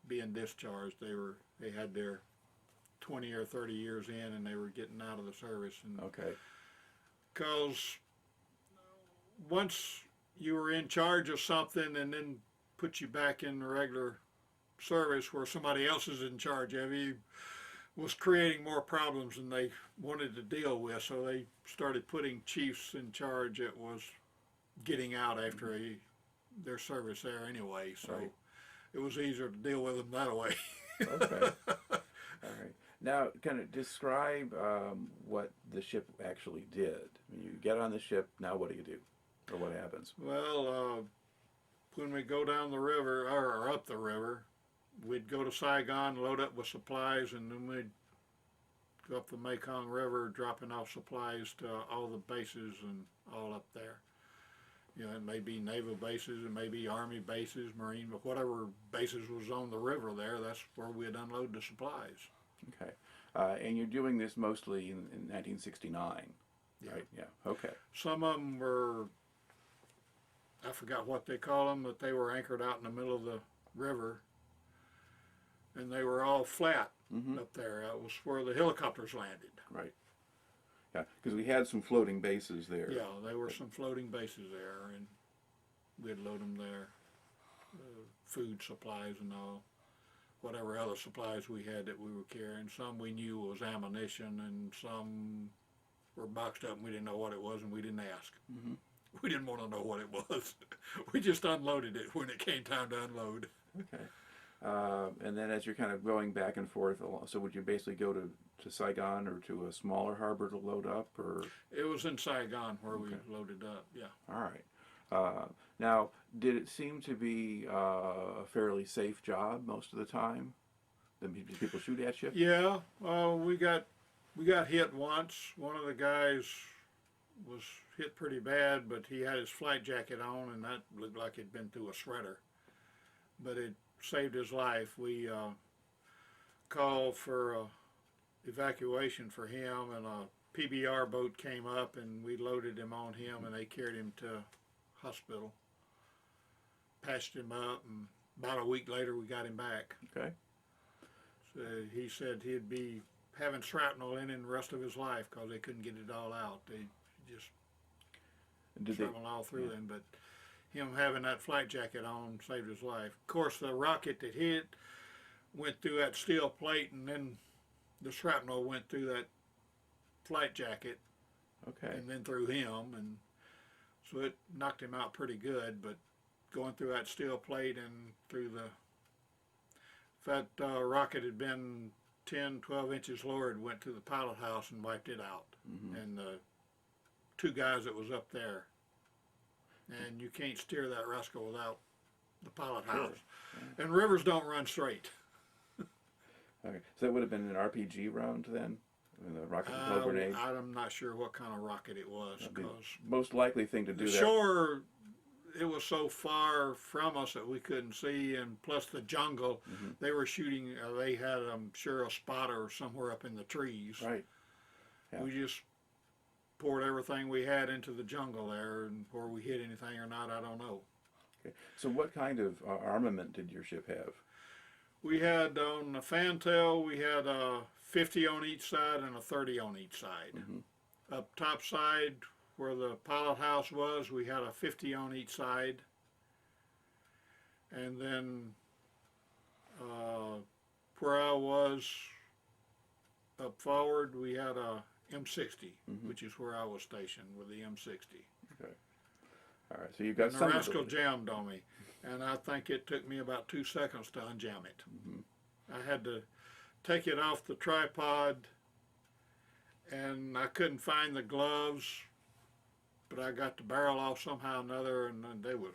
[SPEAKER 2] being discharged. They had their 20 or 30 years in, and they were getting out of the service. And
[SPEAKER 1] Okay.
[SPEAKER 2] because once you were in charge of something and then put you back in the regular service where somebody else is in charge of you, was creating more problems than they wanted to deal with. So they started putting chiefs in charge that was getting out after their service there anyway. So
[SPEAKER 1] Right.
[SPEAKER 2] it was easier to deal with them that way.
[SPEAKER 1] Okay. All right. Now, kind of describe what the ship actually did. When you get on the ship, now what do you do? Or what happens?
[SPEAKER 2] Well, when we go down the river, or up the river, we'd go to Saigon, load up with supplies, and then we'd go up the Mekong River, dropping off supplies to all the bases and all up there. You know, it may be naval bases, it may be Army bases, Marine, but whatever bases was on the river there, that's where we'd unload the supplies.
[SPEAKER 1] Okay. And you're doing this mostly in 1969,
[SPEAKER 2] Yeah.
[SPEAKER 1] right? Yeah. Okay.
[SPEAKER 2] Some of them were, I forgot what they call them, but they were anchored out in the middle of the river, and they were all flat up there. That was where the helicopters landed.
[SPEAKER 1] Right. Yeah, because we had some floating bases there.
[SPEAKER 2] Yeah, there were some floating bases there, and we'd load them there. Food supplies and all, whatever other supplies we had that we were carrying. Some we knew was ammunition, and some were boxed up and we didn't know what it was, and we didn't ask. We didn't want to know what it was. We just unloaded it when it came time to unload.
[SPEAKER 1] Okay. And then as you're kind of going back and forth, so would you basically go to Saigon or to a smaller harbor to load up, or?
[SPEAKER 2] It was in Saigon where we loaded up, yeah.
[SPEAKER 1] All right. Now, did it seem to be a fairly safe job most of the time? Did people shoot at you?
[SPEAKER 2] Yeah, we got hit once. One of the guys was hit pretty bad, but he had his flight jacket on, and that looked like he'd been through a shredder. But it saved his life. We called for evacuation for him, and a PBR boat came up, and we loaded him on him, and they carried him to hospital, patched him up, and about a week later we got him back.
[SPEAKER 1] Okay.
[SPEAKER 2] So he said he'd be having shrapnel in him the rest of his life because they couldn't get it all out. They just shrapnel all through him, but him having that flight jacket on saved his life. Of course, the rocket that hit went through that steel plate, and then the shrapnel went through that flight jacket, and then through him, and so it knocked him out pretty good. But going through that steel plate and through the, if that rocket had been 10, 12 inches lower, it went to the pilot house and wiped it out. And the two guys that was up there, and you can't steer that rascal without the pilot house. And rivers don't run straight.
[SPEAKER 1] Okay, so that would have been an RPG round then? The rocket propelled grenade?
[SPEAKER 2] I'm not sure what kind of rocket it was. Because
[SPEAKER 1] most likely thing to do that.
[SPEAKER 2] Sure, it was so far from us that we couldn't see, and plus the jungle, they were shooting, they had, I'm sure, a spotter somewhere up in the trees.
[SPEAKER 1] Right. Yeah.
[SPEAKER 2] We just poured everything we had into the jungle there, and whether we hit anything or not, I don't know.
[SPEAKER 1] Okay. So what kind of armament did your ship have?
[SPEAKER 2] We had, on the fantail, we had a 50 on each side and a 30 on each side. Up top side, where the pilot house was, we had a 50 on each side. And then where I was up forward, we had a M60, which is where I was stationed with the M60.
[SPEAKER 1] Okay. All right, so you've got
[SPEAKER 2] And the
[SPEAKER 1] some
[SPEAKER 2] rascal
[SPEAKER 1] ability.
[SPEAKER 2] jammed on me, and I think it took me about 2 seconds to unjam it. I had to take it off the tripod, and I couldn't find the gloves, but I got the barrel off somehow or another, and then there was,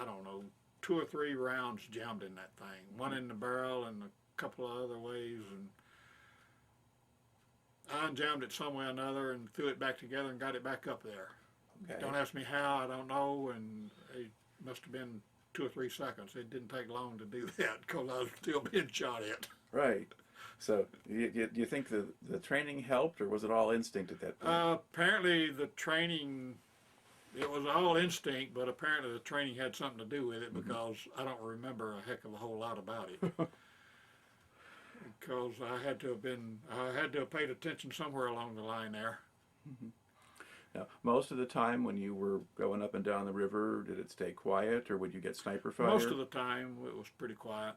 [SPEAKER 2] I don't know, 2 or 3 rounds jammed in that thing. One in the barrel and a couple of other ways, and I unjammed it some way or another and threw it back together and got it back up there.
[SPEAKER 1] Okay.
[SPEAKER 2] Don't ask me how, I don't know, and it must have been 2 or 3 seconds. It didn't take long to do that because I was still being shot at.
[SPEAKER 1] Right. So you think the training helped, or was it all instinct at that point?
[SPEAKER 2] Apparently the training, it was all instinct, but apparently the training had something to do with it because I don't remember a heck of a whole lot about it. Because I had to have paid attention somewhere along the line there.
[SPEAKER 1] Now, most of the time when you were going up and down the river, did it stay quiet, or would you get sniper fire?
[SPEAKER 2] Most of the time it was pretty quiet.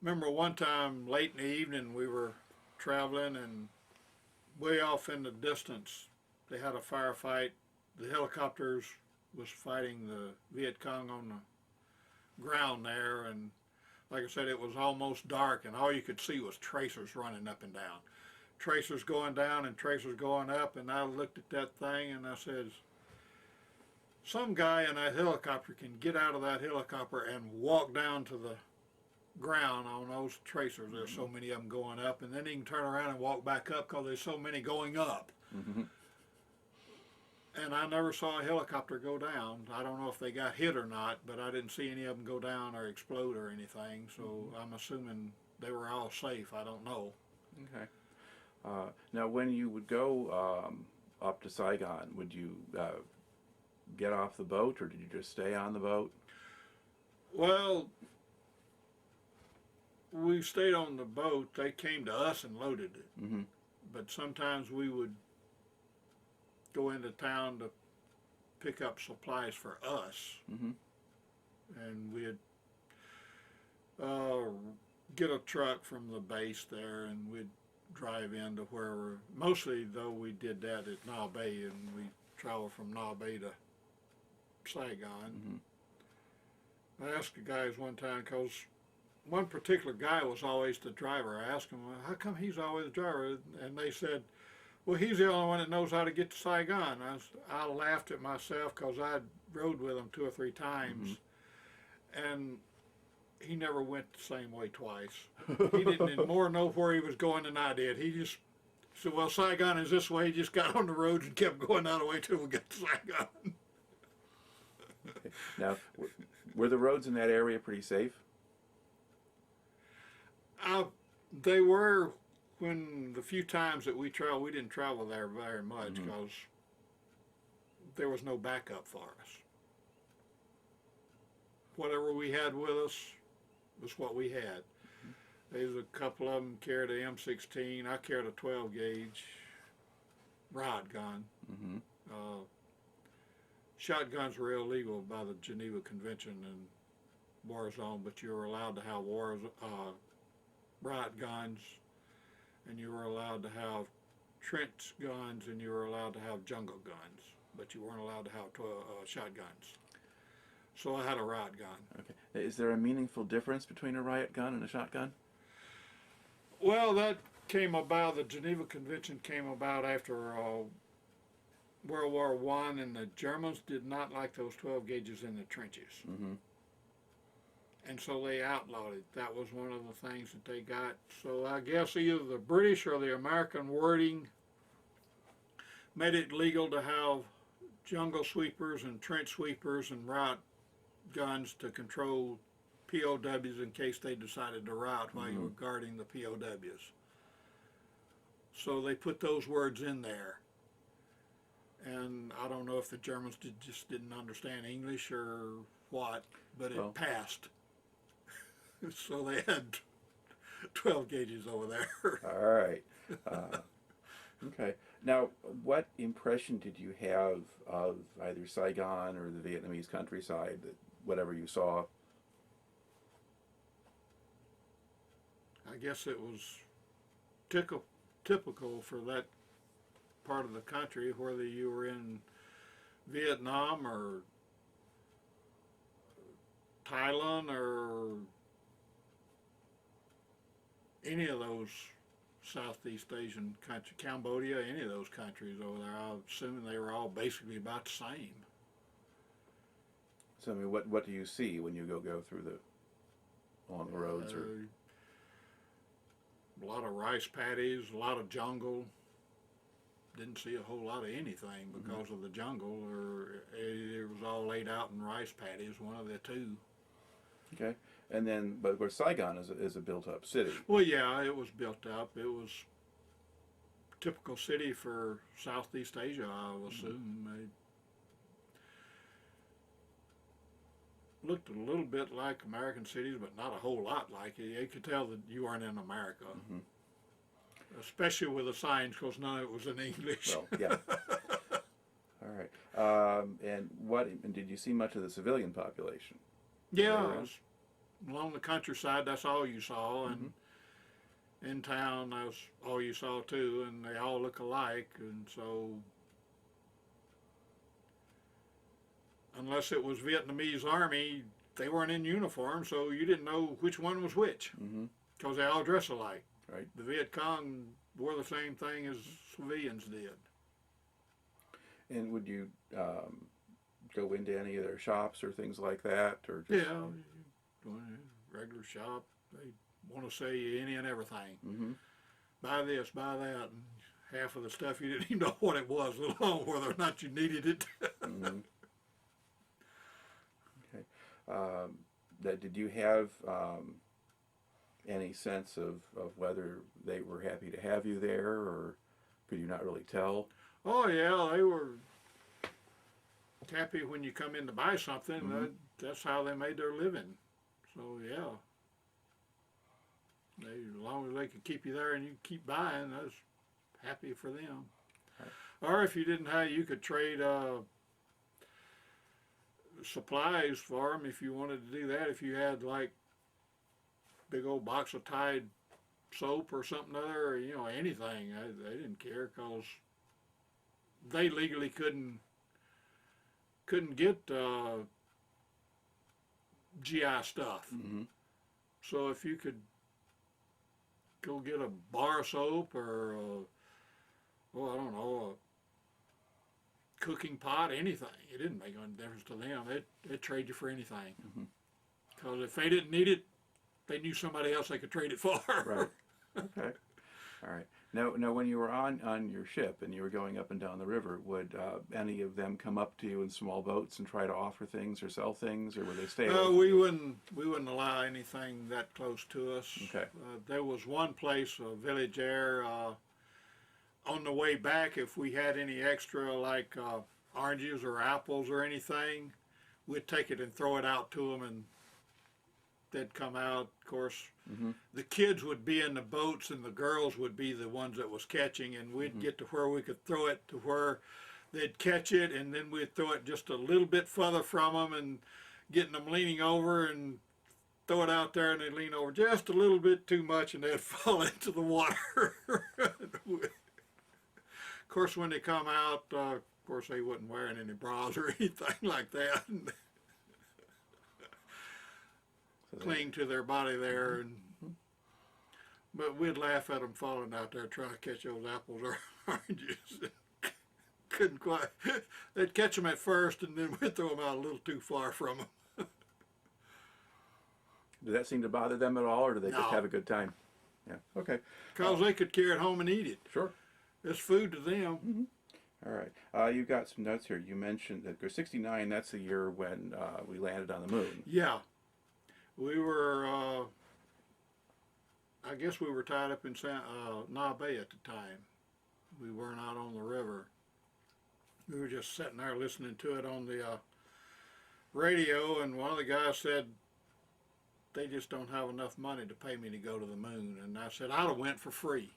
[SPEAKER 2] Remember one time late in the evening we were traveling, and way off in the distance they had a firefight. The helicopters was fighting the Viet Cong on the ground there, and like I said, it was almost dark, and all you could see was tracers running up and down. Tracers going down and tracers going up, and I looked at that thing and I says, some guy in a helicopter can get out of that helicopter and walk down to the ground on those tracers. There's so many of them going up, and then he can turn around and walk back up because there's so many going up.
[SPEAKER 1] Mm-hmm.
[SPEAKER 2] And I never saw a helicopter go down. I don't know if they got hit or not, but I didn't see any of them go down or explode or anything. So I'm assuming they were all safe. I don't know.
[SPEAKER 1] Okay. Now, when you would go up to Saigon, would you get off the boat, or did you just stay on the boat?
[SPEAKER 2] Well, we stayed on the boat. They came to us and loaded it.
[SPEAKER 1] Mm-hmm.
[SPEAKER 2] But sometimes we would go into town to pick up supplies for us.
[SPEAKER 1] Mm-hmm.
[SPEAKER 2] And we'd get a truck from the base there, and we'd drive into where mostly though we did that at Na Bay, and we traveled from Na Bay to Saigon.
[SPEAKER 1] Mm-hmm.
[SPEAKER 2] I asked the guys one time, because one particular guy was always the driver. I asked him, well, how come he's always the driver? And they said, well, he's the only one that knows how to get to Saigon. I laughed at myself because I rode with him 2 or 3 times, and he never went the same way twice. He didn't more know where he was going than I did. He just said, well, Saigon is this way. He just got on the roads and kept going that way till we got to Saigon.
[SPEAKER 1] Okay. Now, were the roads in that area pretty safe?
[SPEAKER 2] They were. When the few times that we traveled, we didn't travel there very much because there was no backup for us. Whatever we had with us was what we had. There's a couple of them carried a M16. I carried a 12 gauge rod gun.
[SPEAKER 1] Mm-hmm.
[SPEAKER 2] Shotguns were illegal by the Geneva Convention and war zone, but you were allowed to have riot guns, and you were allowed to have trench guns, and you were allowed to have jungle guns, but you weren't allowed to have shotguns. So I had a riot gun.
[SPEAKER 1] Okay. Is there a meaningful difference between a riot gun and a shotgun?
[SPEAKER 2] Well, that came about, the Geneva Convention came about after World War I, and the Germans did not like those 12 gauges in the trenches.
[SPEAKER 1] Mm-hmm.
[SPEAKER 2] And so they outlawed it. That was one of the things that they got. So I guess either the British or the American wording made it legal to have jungle sweepers and trench sweepers and riot guns to control POWs in case they decided to riot while you were guarding the POWs. So they put those words in there. And I don't know if the Germans just didn't understand English or what, but it passed. So they had 12 gauges over there.
[SPEAKER 1] All right. Okay. Now, what impression did you have of either Saigon or the Vietnamese countryside, whatever you saw?
[SPEAKER 2] I guess it was typical for that part of the country, whether you were in Vietnam or Thailand or any of those Southeast Asian countries, Cambodia, any of those countries over there. I assume they were all basically about the same.
[SPEAKER 1] So, I mean, what do you see when you go through along the roads?
[SPEAKER 2] A lot of rice paddies, a lot of jungle. Didn't see a whole lot of anything because of the jungle, or it was all laid out in rice paddies, one of the two.
[SPEAKER 1] Okay. And then, but of course, Saigon is a built-up city.
[SPEAKER 2] Well, yeah, it was built up. It was a typical city for Southeast Asia, I would assume. They looked a little bit like American cities, but not a whole lot like it. You could tell that you weren't in America, especially with the signs, because none of it was in English.
[SPEAKER 1] Well, yeah. All right. And did you see much of the civilian population?
[SPEAKER 2] Yeah, along the countryside, that's all you saw, and in town, that's all you saw too, and they all look alike, and so unless it was Vietnamese Army, they weren't in uniform, so you didn't know which one was which, because they all dress alike.
[SPEAKER 1] Right.
[SPEAKER 2] The Viet Cong wore the same thing as civilians did.
[SPEAKER 1] And would you go into any of their shops or things like that, or just,
[SPEAKER 2] Yeah, doing a regular shop. They want to sell you any and everything.
[SPEAKER 1] Mm-hmm.
[SPEAKER 2] Buy this, buy that, and half of the stuff you didn't even know what it was, let alone whether or not you needed it.
[SPEAKER 1] Mm-hmm. Okay. Did you have any sense of whether they were happy to have you there, or could you not really tell?
[SPEAKER 2] Oh yeah, they were happy when you come in to buy something.
[SPEAKER 1] Mm-hmm.
[SPEAKER 2] That's how they made their living. So yeah, as long as they could keep you there and you keep buying, I was happy for them. Right. Or if you didn't have, you could trade supplies for them if you wanted to do that. If you had like big old box of Tide soap or something other, or, you know, anything, they didn't care, because they legally couldn't get GI stuff.
[SPEAKER 1] Mm-hmm.
[SPEAKER 2] So if you could go get a bar of soap or I don't know, a cooking pot, anything, it didn't make any difference to them. They'd trade you for anything. Because if they didn't need it, they knew somebody else they could trade it for.
[SPEAKER 1] Right. Okay. All right. Now, when you were on your ship and you were going up and down the river, would any of them come up to you in small boats and try to offer things or sell things, or would they stay?
[SPEAKER 2] No, we wouldn't allow anything that close to us.
[SPEAKER 1] Okay.
[SPEAKER 2] There was one place, a village there. On the way back, if we had any extra, like oranges or apples or anything, we'd take it and throw it out to them, and they'd come out. Of course, the kids would be in the boats and the girls would be the ones that was catching, and we'd get to where we could throw it to where they'd catch it, and then we'd throw it just a little bit further from them, and getting them leaning over and throw it out there, and they'd lean over just a little bit too much and they'd fall into the water. Of course, when they come out, of course they wasn't wearing any bras or anything like that. Cling to their body there, and but we'd laugh at them falling out there trying to catch those apples or oranges. Couldn't quite. They'd catch them at first, and then we'd throw them out a little too far from them.
[SPEAKER 1] Did that seem to bother them at all, or did they just
[SPEAKER 2] No.
[SPEAKER 1] have a good time? Yeah. Okay.
[SPEAKER 2] Because they could carry it home and eat it.
[SPEAKER 1] Sure.
[SPEAKER 2] It's food to them.
[SPEAKER 1] All right. You've got some notes here. You mentioned that 69. That's the year when we landed on the moon.
[SPEAKER 2] Yeah. We were, I guess we were tied up in Na Bay at the time. We weren't out on the river. We were just sitting there listening to it on the radio, and one of the guys said, they just don't have enough money to pay me to go to the moon. And I said, I'd have went for free.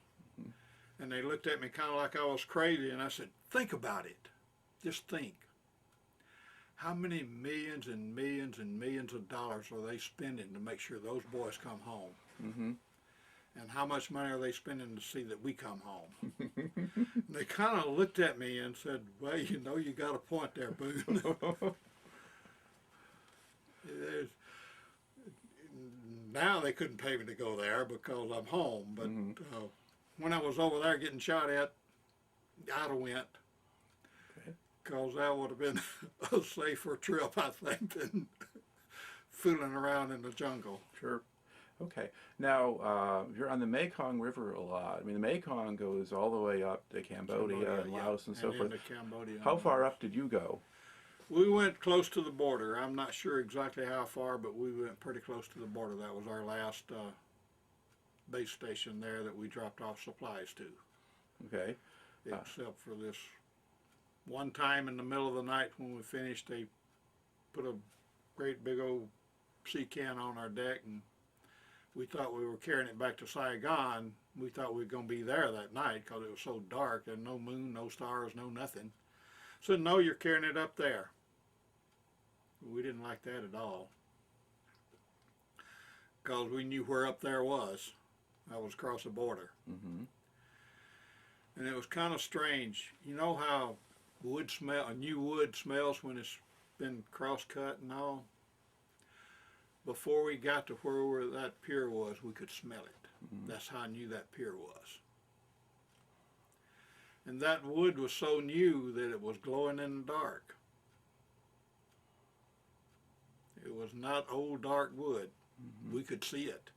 [SPEAKER 2] And they looked at me kind of like I was crazy, and I said, think about it. Just think. How many millions and millions and millions of dollars are they spending to make sure those boys come home? And how much money are they spending to see that we come home? And they kind of looked at me and said, well, you know, you got a point there, Boone. Now they couldn't pay me to go there because I'm home, but when I was over there getting shot at, I'd have went. Because that would have been a safer trip, I think, than fooling around in the jungle.
[SPEAKER 1] Sure. Okay. Now, you're on the Mekong River a lot. I mean, the Mekong goes all the way up to Cambodia and Laos and so forth. How far up did you go?
[SPEAKER 2] We went close to the border. I'm not sure exactly how far, but we went pretty close to the border. That was our last base station there that we dropped off supplies to.
[SPEAKER 1] Okay.
[SPEAKER 2] Except for this one time in the middle of the night when we finished, they put a great big old sea can on our deck, and we thought we were carrying it back to Saigon. We thought we were going to be there that night because it was so dark and no moon, no stars, no nothing. Said, no, you're carrying it up there. We didn't like that at all because we knew where up there was. That was across the border. And it was kind of strange. You know how new wood smells when it's been cross-cut and all? Before we got to where that pier was, we could smell it. That's how I knew that pier was. And that wood was so new that it was glowing in the dark. was not old dark wood. We could see it.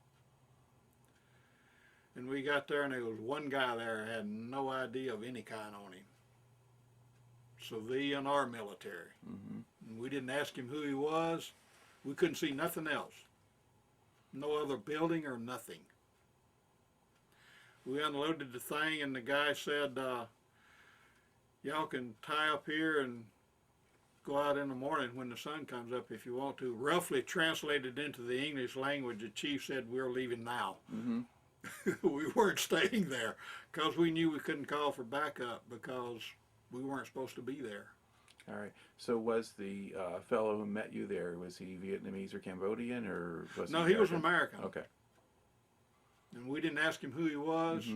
[SPEAKER 2] And we got there, and there was one guy there who had no idea of any kind on him. Civilian or military. And we didn't ask him who he was. We couldn't see nothing else. No other building or nothing. We unloaded the thing, and the guy said, y'all can tie up here and go out in the morning when the sun comes up if you want to. Roughly translated into the English language, the chief said, we're leaving now. We weren't staying there because we knew we couldn't call for backup because we weren't supposed to be there.
[SPEAKER 1] All right. So was the fellow who met you there, was he Vietnamese or Cambodian, or was
[SPEAKER 2] No,
[SPEAKER 1] he
[SPEAKER 2] he was an American.
[SPEAKER 1] Okay.
[SPEAKER 2] And we didn't ask him who he was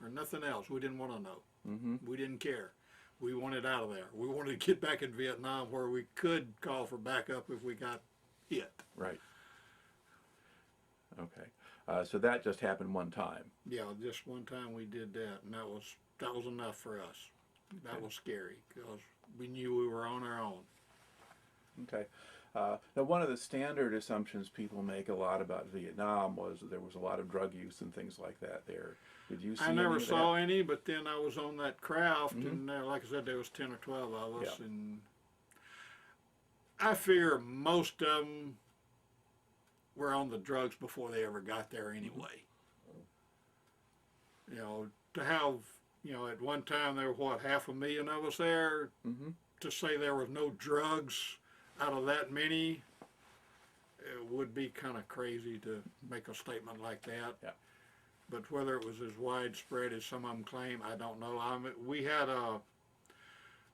[SPEAKER 2] or nothing else. We didn't want to know. We didn't care. We wanted out of there. We wanted to get back in Vietnam where we could call for backup if we got hit.
[SPEAKER 1] Right. Okay. So that just happened one time.
[SPEAKER 2] Yeah, just one time we did that, and that was enough for us. That was scary because we knew we were on our own.
[SPEAKER 1] Okay. Now, one of the standard assumptions people make a lot about Vietnam was that there was a lot of drug use and things like that there. Did you see
[SPEAKER 2] I
[SPEAKER 1] any
[SPEAKER 2] never
[SPEAKER 1] of
[SPEAKER 2] saw
[SPEAKER 1] that?
[SPEAKER 2] any, but then I was on that craft, and like I said, there was 10 or 12 of us,
[SPEAKER 1] Yeah.
[SPEAKER 2] and I figure most of them were on the drugs before they ever got there anyway. You know, to have, you know, at one time there were, what, 500,000 of us there, to say there was no drugs out of that many, it would be kind of crazy to make a statement like that.
[SPEAKER 1] Yeah.
[SPEAKER 2] But whether it was as widespread as some of them claim, I don't know. We had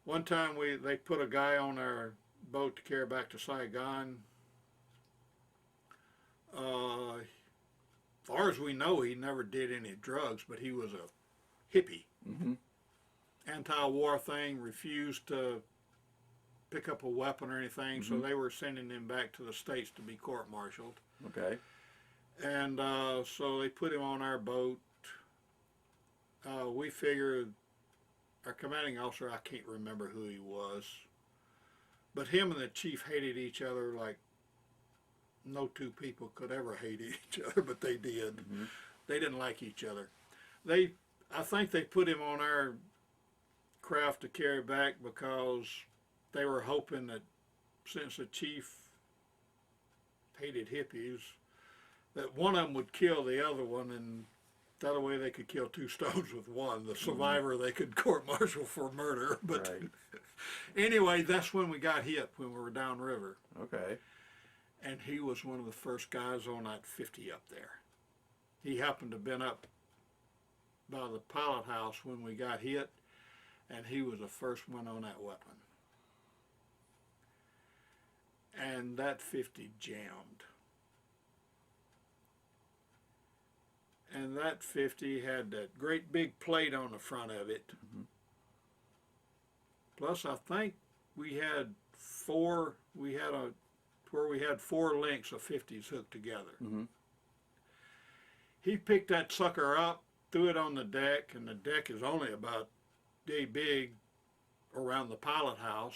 [SPEAKER 2] one time they put a guy on our boat to carry back to Saigon. As far as we know, he never did any drugs, but he was a hippie. Anti-war thing, refused to pick up a weapon or anything, so they were sending him back to the States to be court-martialed.
[SPEAKER 1] Okay.
[SPEAKER 2] And so they put him on our boat. We figured our commanding officer, I can't remember who he was, but him and the chief hated each other like no two people could ever hate each other, but they did. They didn't like each other. I think they put him on our craft to carry back because they were hoping that since the chief hated hippies, that one of them would kill the other one, and that way they could kill two stones with one. The survivor they could court-martial for murder. But
[SPEAKER 1] Right.
[SPEAKER 2] anyway, that's when we got hit, when we were downriver.
[SPEAKER 1] Okay.
[SPEAKER 2] And he was one of the first guys on that 50 up there. He happened to have been up by the pilot house when we got hit, and he was the first one on that weapon. And that 50 jammed. And that 50 had that great big plate on the front of it. Plus, I think we had four links of 50s hooked together. He picked that sucker up, threw it on the deck, and the deck is only about day big around the pilot house.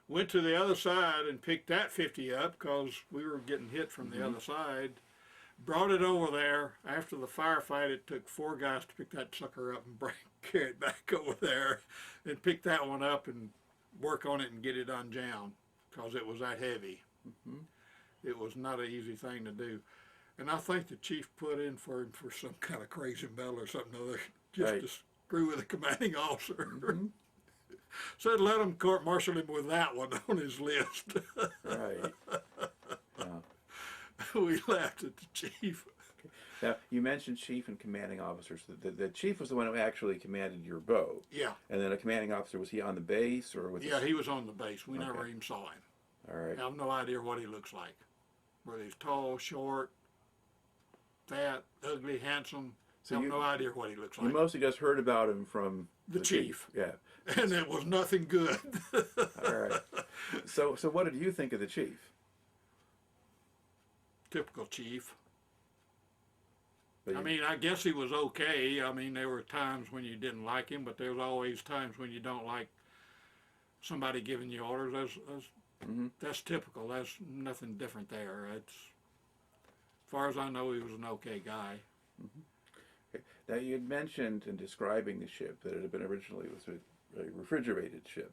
[SPEAKER 2] Went to the other side and picked that 50 up because we were getting hit from the other side. Brought it over there. After the firefight, it took 4 guys to pick that sucker up and carry it back over there and pick that one up and work on it and get it unjammed because it was that heavy. It was not an easy thing to do. And I think the chief put in for him for some kind of crazy medal or something other, just
[SPEAKER 1] Right.
[SPEAKER 2] to screw with the commanding officer. Said let him court-martial him with that one on his list.
[SPEAKER 1] Right. Yeah.
[SPEAKER 2] We laughed at the chief.
[SPEAKER 1] Now, you mentioned chief and commanding officers. The chief was the one who actually commanded your boat.
[SPEAKER 2] Yeah.
[SPEAKER 1] And then a commanding officer, was he on the base or was
[SPEAKER 2] Yeah, he was on the base. We never
[SPEAKER 1] Okay.
[SPEAKER 2] even saw him.
[SPEAKER 1] All right.
[SPEAKER 2] I have no idea what he looks like. Whether he's tall, short, fat, ugly, handsome.
[SPEAKER 1] So
[SPEAKER 2] I have
[SPEAKER 1] you-
[SPEAKER 2] no idea what he looks
[SPEAKER 1] You
[SPEAKER 2] like.
[SPEAKER 1] mostly just heard about him from
[SPEAKER 2] The chief.
[SPEAKER 1] Yeah.
[SPEAKER 2] And it was nothing good.
[SPEAKER 1] All right. So what did you think of the chief?
[SPEAKER 2] Typical chief.
[SPEAKER 1] But
[SPEAKER 2] I
[SPEAKER 1] you-
[SPEAKER 2] mean, I guess he was okay. I mean, there were times when you didn't like him, but there was always times when you don't like somebody giving you orders. As That's typical. That's nothing different there. It's, as far as I know, he was an okay guy.
[SPEAKER 1] Okay. Now you had mentioned in describing the ship that it had been originally a refrigerated ship.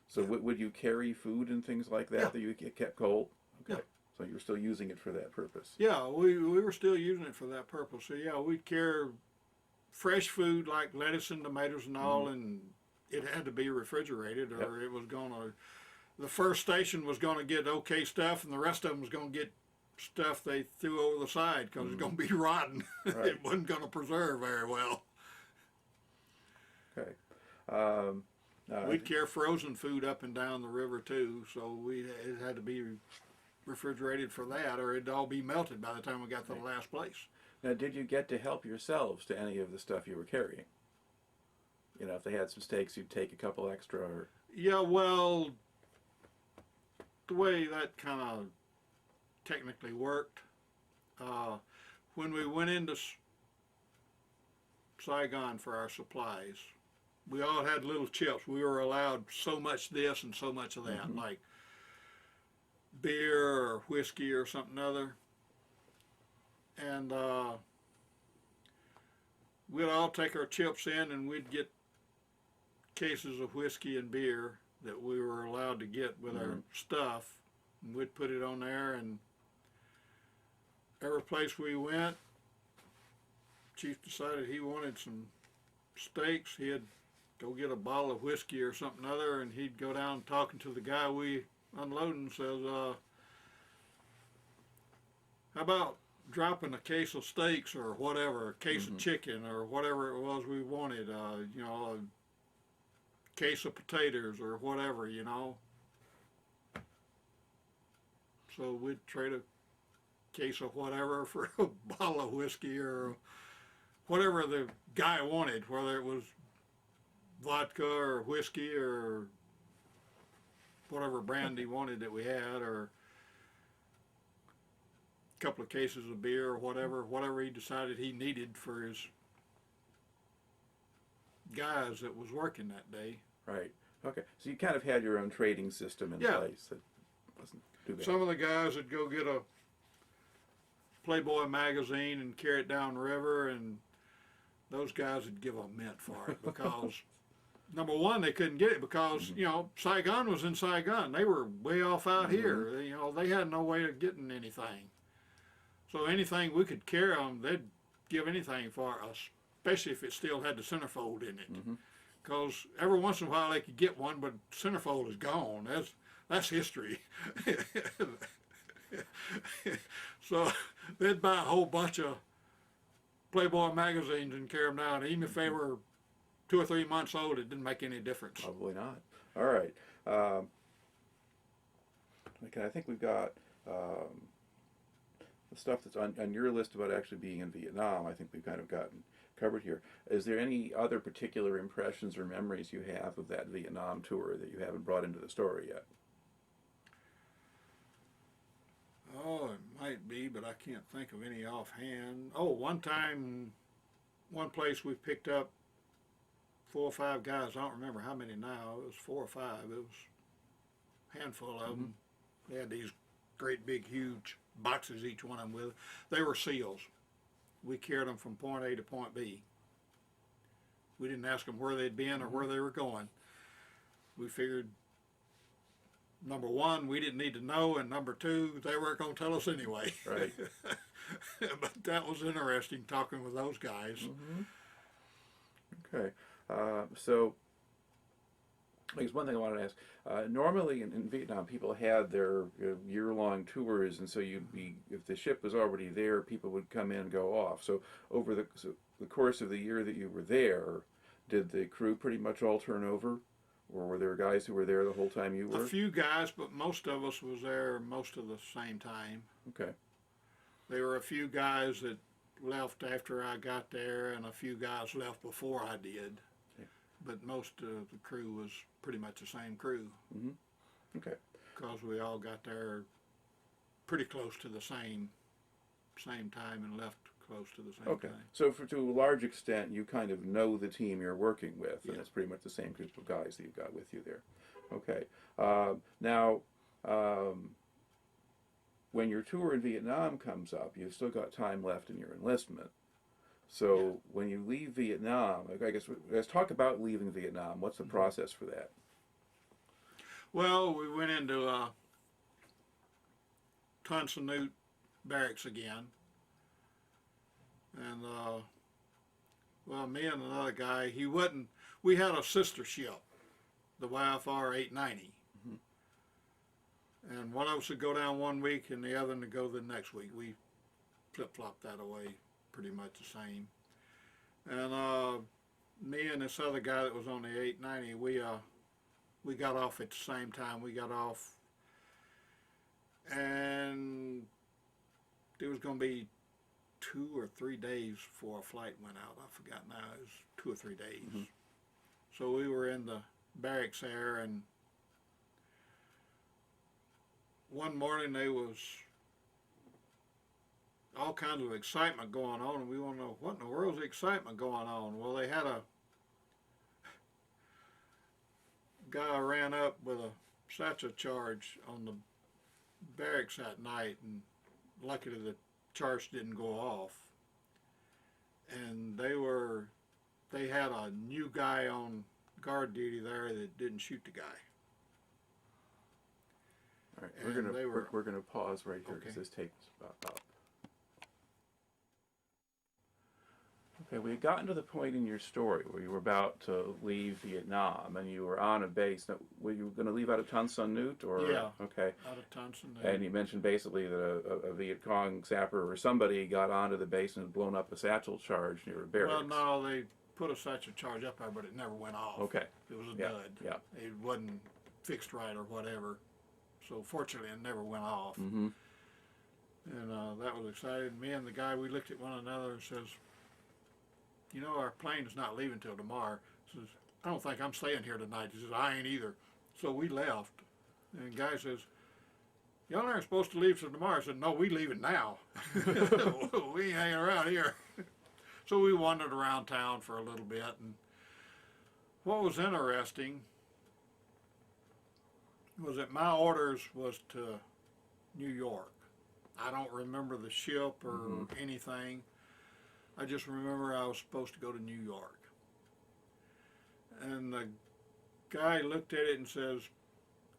[SPEAKER 1] So would you carry food and things like that that you kept cold? Okay.
[SPEAKER 2] Yeah.
[SPEAKER 1] So you were still using it for that purpose.
[SPEAKER 2] Yeah, we were still using it for that purpose. So yeah, we'd carry fresh food like lettuce and tomatoes and all, and it had to be refrigerated, or it was gonna. The first station was gonna get okay stuff, and the rest of them was gonna get stuff they threw over the side because it's gonna be rotten.
[SPEAKER 1] Right.
[SPEAKER 2] It wasn't gonna preserve very well.
[SPEAKER 1] Okay.
[SPEAKER 2] We'd carry frozen food up and down the river too, so it had to be refrigerated for that, or it'd all be melted by the time we got to the last place.
[SPEAKER 1] Now, did you get to help yourselves to any of the stuff you were carrying? You know, if they had some steaks, you'd take a couple extra, or...
[SPEAKER 2] Yeah, well, the way that kind of technically worked, when we went into Saigon for our supplies, we all had little chips. We were allowed so much this and so much of that, like beer or whiskey or something other. And we'd all take our chips in, and we'd get cases of whiskey and beer that we were allowed to get with our stuff, and we'd put it on there. And every place we went, Chief decided he wanted some steaks. He'd go get a bottle of whiskey or something other, and he'd go down talking to the guy we unloading, says, how about dropping a case of steaks or whatever, a case of chicken or whatever it was we wanted, you know, a case of potatoes or whatever, you know. So we'd trade a case of whatever for a bottle of whiskey or whatever the guy wanted, whether it was vodka or whiskey or whatever brand he wanted that we had, or a couple of cases of beer or whatever he decided he needed for his guys that was working that day.
[SPEAKER 1] Right. Okay. So you kind of had your own trading system in place. That wasn't too bad.
[SPEAKER 2] Some of the guys would go get a Playboy magazine and carry it down the river, and those guys would give a mint for it because number one, they couldn't get it because, you know, Saigon was in Saigon. They were way off out here. You know, they had no way of getting anything. So anything we could carry them, they'd give anything for us, especially if it still had the centerfold in it. Because every once in a while they could get one, but centerfold is gone. That's history. So they'd buy a whole bunch of Playboy magazines and carry them down. Even if they were 2 or 3 months old, it didn't make any difference.
[SPEAKER 1] Probably not. All right. Okay, I think we've got the stuff that's on your list about actually being in Vietnam. I think we've kind of gotten covered here. Is there any other particular impressions or memories you have of that Vietnam tour that you haven't brought into the story yet?
[SPEAKER 2] Oh, it might be, but I can't think of any offhand. Oh, one time, one place we picked up 4 or 5 guys. I don't remember how many now. It was 4 or 5. It was a handful of them. They had these great big huge boxes, each one of them with. They were SEALs. We carried them from point A to point B. We didn't ask them where they'd been or where they were going. We figured, number one, we didn't need to know, and number two, they weren't going to tell us anyway.
[SPEAKER 1] Right.
[SPEAKER 2] But that was interesting, talking with those guys.
[SPEAKER 1] Okay. So, I guess one thing I wanted to ask, normally in Vietnam, people had their year-long tours, and so you'd be, if the ship was already there, people would come in and go off. So over the course of the year that you were there, did the crew pretty much all turn over? Or were there guys who were there the whole time you were?
[SPEAKER 2] A few guys, but most of us was there most of the same time.
[SPEAKER 1] Okay.
[SPEAKER 2] There were a few guys that left after I got there, and a few guys left before I did.
[SPEAKER 1] Okay.
[SPEAKER 2] But most of the crew was pretty much the same crew.
[SPEAKER 1] Okay.
[SPEAKER 2] Because we all got there pretty close to the same time and left close to the same time.
[SPEAKER 1] So to a large extent, you kind of know the team you're working with, and it's pretty much the same group of guys that you've got with you there. Okay. Now, when your tour in Vietnam comes up, you've still got time left in your enlistment. So when you leave Vietnam, I guess let's talk about leaving Vietnam. What's the process for that?
[SPEAKER 2] Well, we went into Ton Sa Nut barracks again, and well, me and another guy, we had a sister ship, the YFR 890. And one of us would go down one week and the other would go the next week. We flip-flopped that away pretty much the same. And me and this other guy that was on the 890, we got off at the same time. We got off, and there was going to be 2 or 3 days before a flight went out. I forgot now. It was 2 or 3 days. So we were in the barracks there, and one morning there was all kinds of excitement going on, and we want to know what in the world's the excitement going on. Well, they had a guy ran up with a satchel charge on the barracks that night, and luckily the charge didn't go off. And they had a new guy on guard duty there that didn't shoot the guy.
[SPEAKER 1] All right, we're gonna pause right here because this tape is about up. Okay, we had gotten to the point in your story where you were about to leave Vietnam and you were on a base. Now, were you going to leave out of Ton Sa Nut, or
[SPEAKER 2] yeah,
[SPEAKER 1] okay,
[SPEAKER 2] out of Ton Sa Nut.
[SPEAKER 1] And you mentioned basically that a Viet Cong sapper or somebody got onto the base and had blown up a satchel charge near a barracks.
[SPEAKER 2] Well, no, they put a satchel charge up there, but it never went off.
[SPEAKER 1] Okay,
[SPEAKER 2] it was a
[SPEAKER 1] yeah,
[SPEAKER 2] dud.
[SPEAKER 1] Yeah,
[SPEAKER 2] it wasn't fixed right or whatever. So fortunately, it never went off.
[SPEAKER 1] Mm-hmm.
[SPEAKER 2] And that was exciting. Me and the guy, we looked at one another and says, "You know, our plane's not leaving till tomorrow." He says, "I don't think I'm staying here tonight." He says, "I ain't either." So we left. And the guy says, "Y'all aren't supposed to leave till tomorrow." I said, "No, we leaving now. We ain't hanging around here." So we wandered around town for a little bit. And what was interesting was that my orders was to New York. I don't remember the ship or anything. I just remember I was supposed to go to New York. And the guy looked at it and says,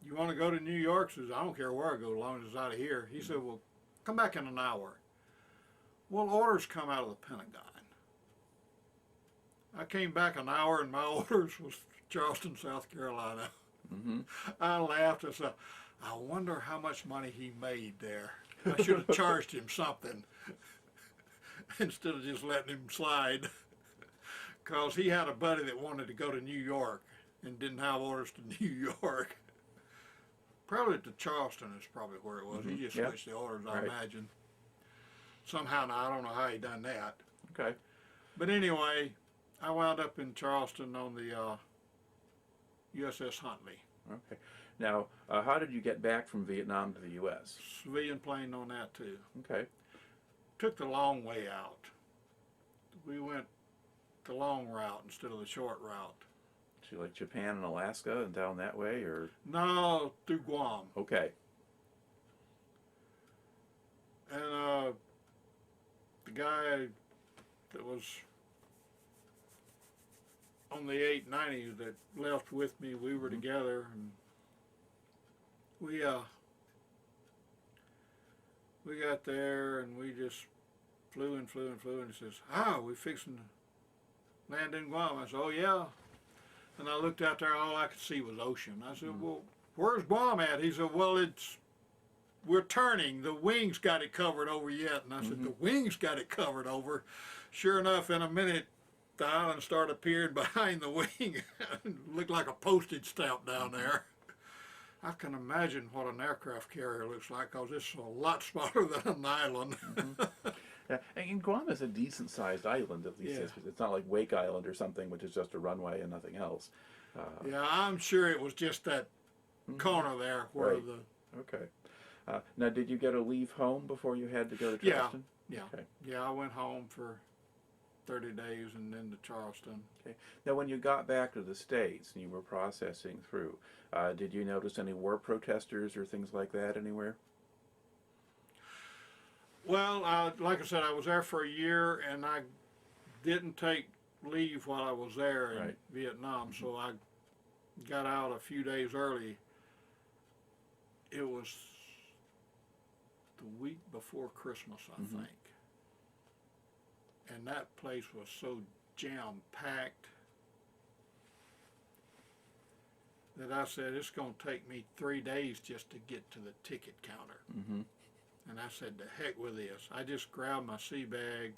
[SPEAKER 2] "You want to go to New York?" Says, "I don't care where I go as long as it's out of here." He said, "Well, come back in an hour." Well, orders come out of the Pentagon. I came back an hour and my orders was Charleston, South Carolina. I laughed and said, "I wonder how much money he made there. I should have charged him something instead of just letting him slide." Because he had a buddy that wanted to go to New York and didn't have orders to New York. Probably to Charleston is probably where it was. He just switched the orders, I imagine. Somehow, now I don't know how he done that.
[SPEAKER 1] Okay.
[SPEAKER 2] But anyway, I wound up in Charleston on the USS Huntley.
[SPEAKER 1] Okay. Now, how did you get back from Vietnam to the U.S.?
[SPEAKER 2] Civilian plane on that too.
[SPEAKER 1] Okay.
[SPEAKER 2] Took the long way out. We went the long route instead of the short route.
[SPEAKER 1] So like Japan and Alaska and down that way, or?
[SPEAKER 2] No, through Guam.
[SPEAKER 1] Okay.
[SPEAKER 2] And the guy that was on the 890 that left with me, we were together, and we got there and we just flew and flew and flew, and he says, "We fixing to land in Guam." I said, "Oh yeah." And I looked out there, all I could see was ocean. I said, "Well, where's Guam at?" He said, "Well, we're turning. The wings got it covered over yet." And I said, "The wings got it covered over?" Sure enough, in a minute, the island started appearing behind the wing. It looked like a postage stamp down there. I can imagine what an aircraft carrier looks like, because it's a lot smaller than an island.
[SPEAKER 1] Yeah, and Guam is a decent-sized island, at least. It's not like Wake Island or something, which is just a runway and nothing else.
[SPEAKER 2] Yeah, I'm sure it was just that corner there where the...
[SPEAKER 1] Okay. Now, did you get a leave home before you had to go to Charleston?
[SPEAKER 2] Yeah.
[SPEAKER 1] Okay.
[SPEAKER 2] Yeah, I went home for 30 days and then to Charleston.
[SPEAKER 1] Okay. Now, when you got back to the States and you were processing through, did you notice any war protesters or things like that anywhere?
[SPEAKER 2] Well, like I said, I was there for a year, and I didn't take leave while I was there in
[SPEAKER 1] Right.
[SPEAKER 2] Vietnam, so I got out a few days early. It was the week before Christmas, I think. And that place was so jam-packed that I said, it's going to take me 3 days just to get to the ticket counter.
[SPEAKER 1] Mm-hmm.
[SPEAKER 2] And I said, the heck with this. I just grabbed my sea bag,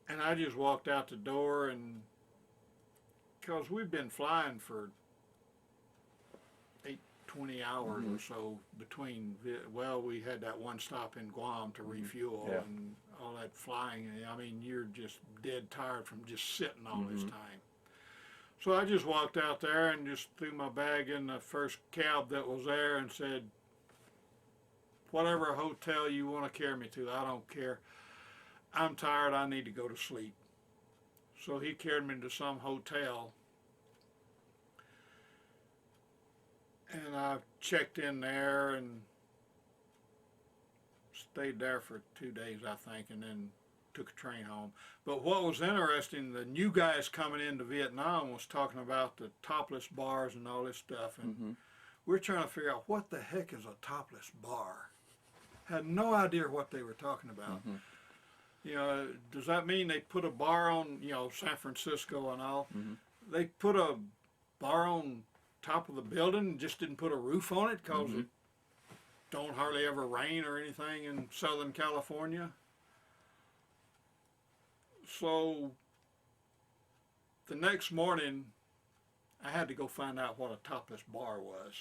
[SPEAKER 2] and I just walked out the door, and because we've been flying for 20 hours or so between, well, we had that one stop in Guam to refuel and all that flying. I mean, you're just dead tired from just sitting all this time. So I just walked out there and just threw my bag in the first cab that was there and said, whatever hotel you want to carry me to, I don't care. I'm tired, I need to go to sleep. So he carried me to some hotel, and I checked in there and stayed there for 2 days, I think, and then took a train home. But what was interesting, the new guys coming into Vietnam was talking about the topless bars and all this stuff, and we're trying to figure out what the heck is a topless bar. Had no idea what they were talking about. You know, does that mean they put a bar on, you know, San Francisco and all? They put a bar on top of the building and just didn't put a roof on it because it don't hardly ever rain or anything in Southern California. So the next morning, I had to go find out what a topless bar was.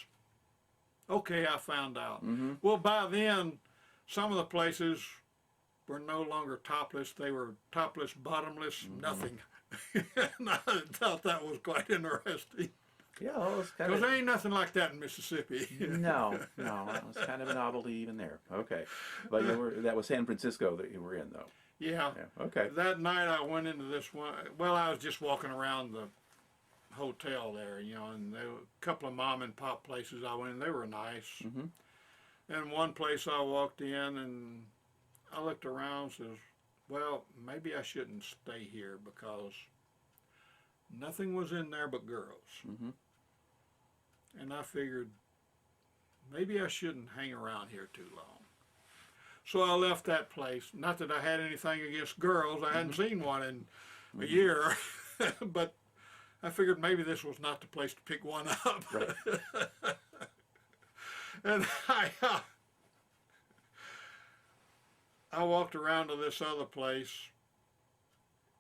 [SPEAKER 2] Okay, I found out. Well, by then, some of the places were no longer topless. They were topless, bottomless, nothing. And I thought that was quite interesting.
[SPEAKER 1] Yeah, well, it's kind
[SPEAKER 2] Because
[SPEAKER 1] of...
[SPEAKER 2] there ain't nothing like that in Mississippi.
[SPEAKER 1] No, no, it was kind of a novelty even there. Okay, but that was San Francisco that you were in, though.
[SPEAKER 2] Yeah.
[SPEAKER 1] Okay.
[SPEAKER 2] That night I went into this one, well, I was just walking around the hotel there, you know, and there were a couple of mom and pop places I went in. They were nice. And one place I walked in and I looked around and says, well, maybe I shouldn't stay here because nothing was in there but girls. And I figured maybe I shouldn't hang around here too long. So I left that place. Not that I had anything against girls. I hadn't seen one in a year. But I figured maybe this was not the place to pick one up.
[SPEAKER 1] Right.
[SPEAKER 2] And I walked around to this other place,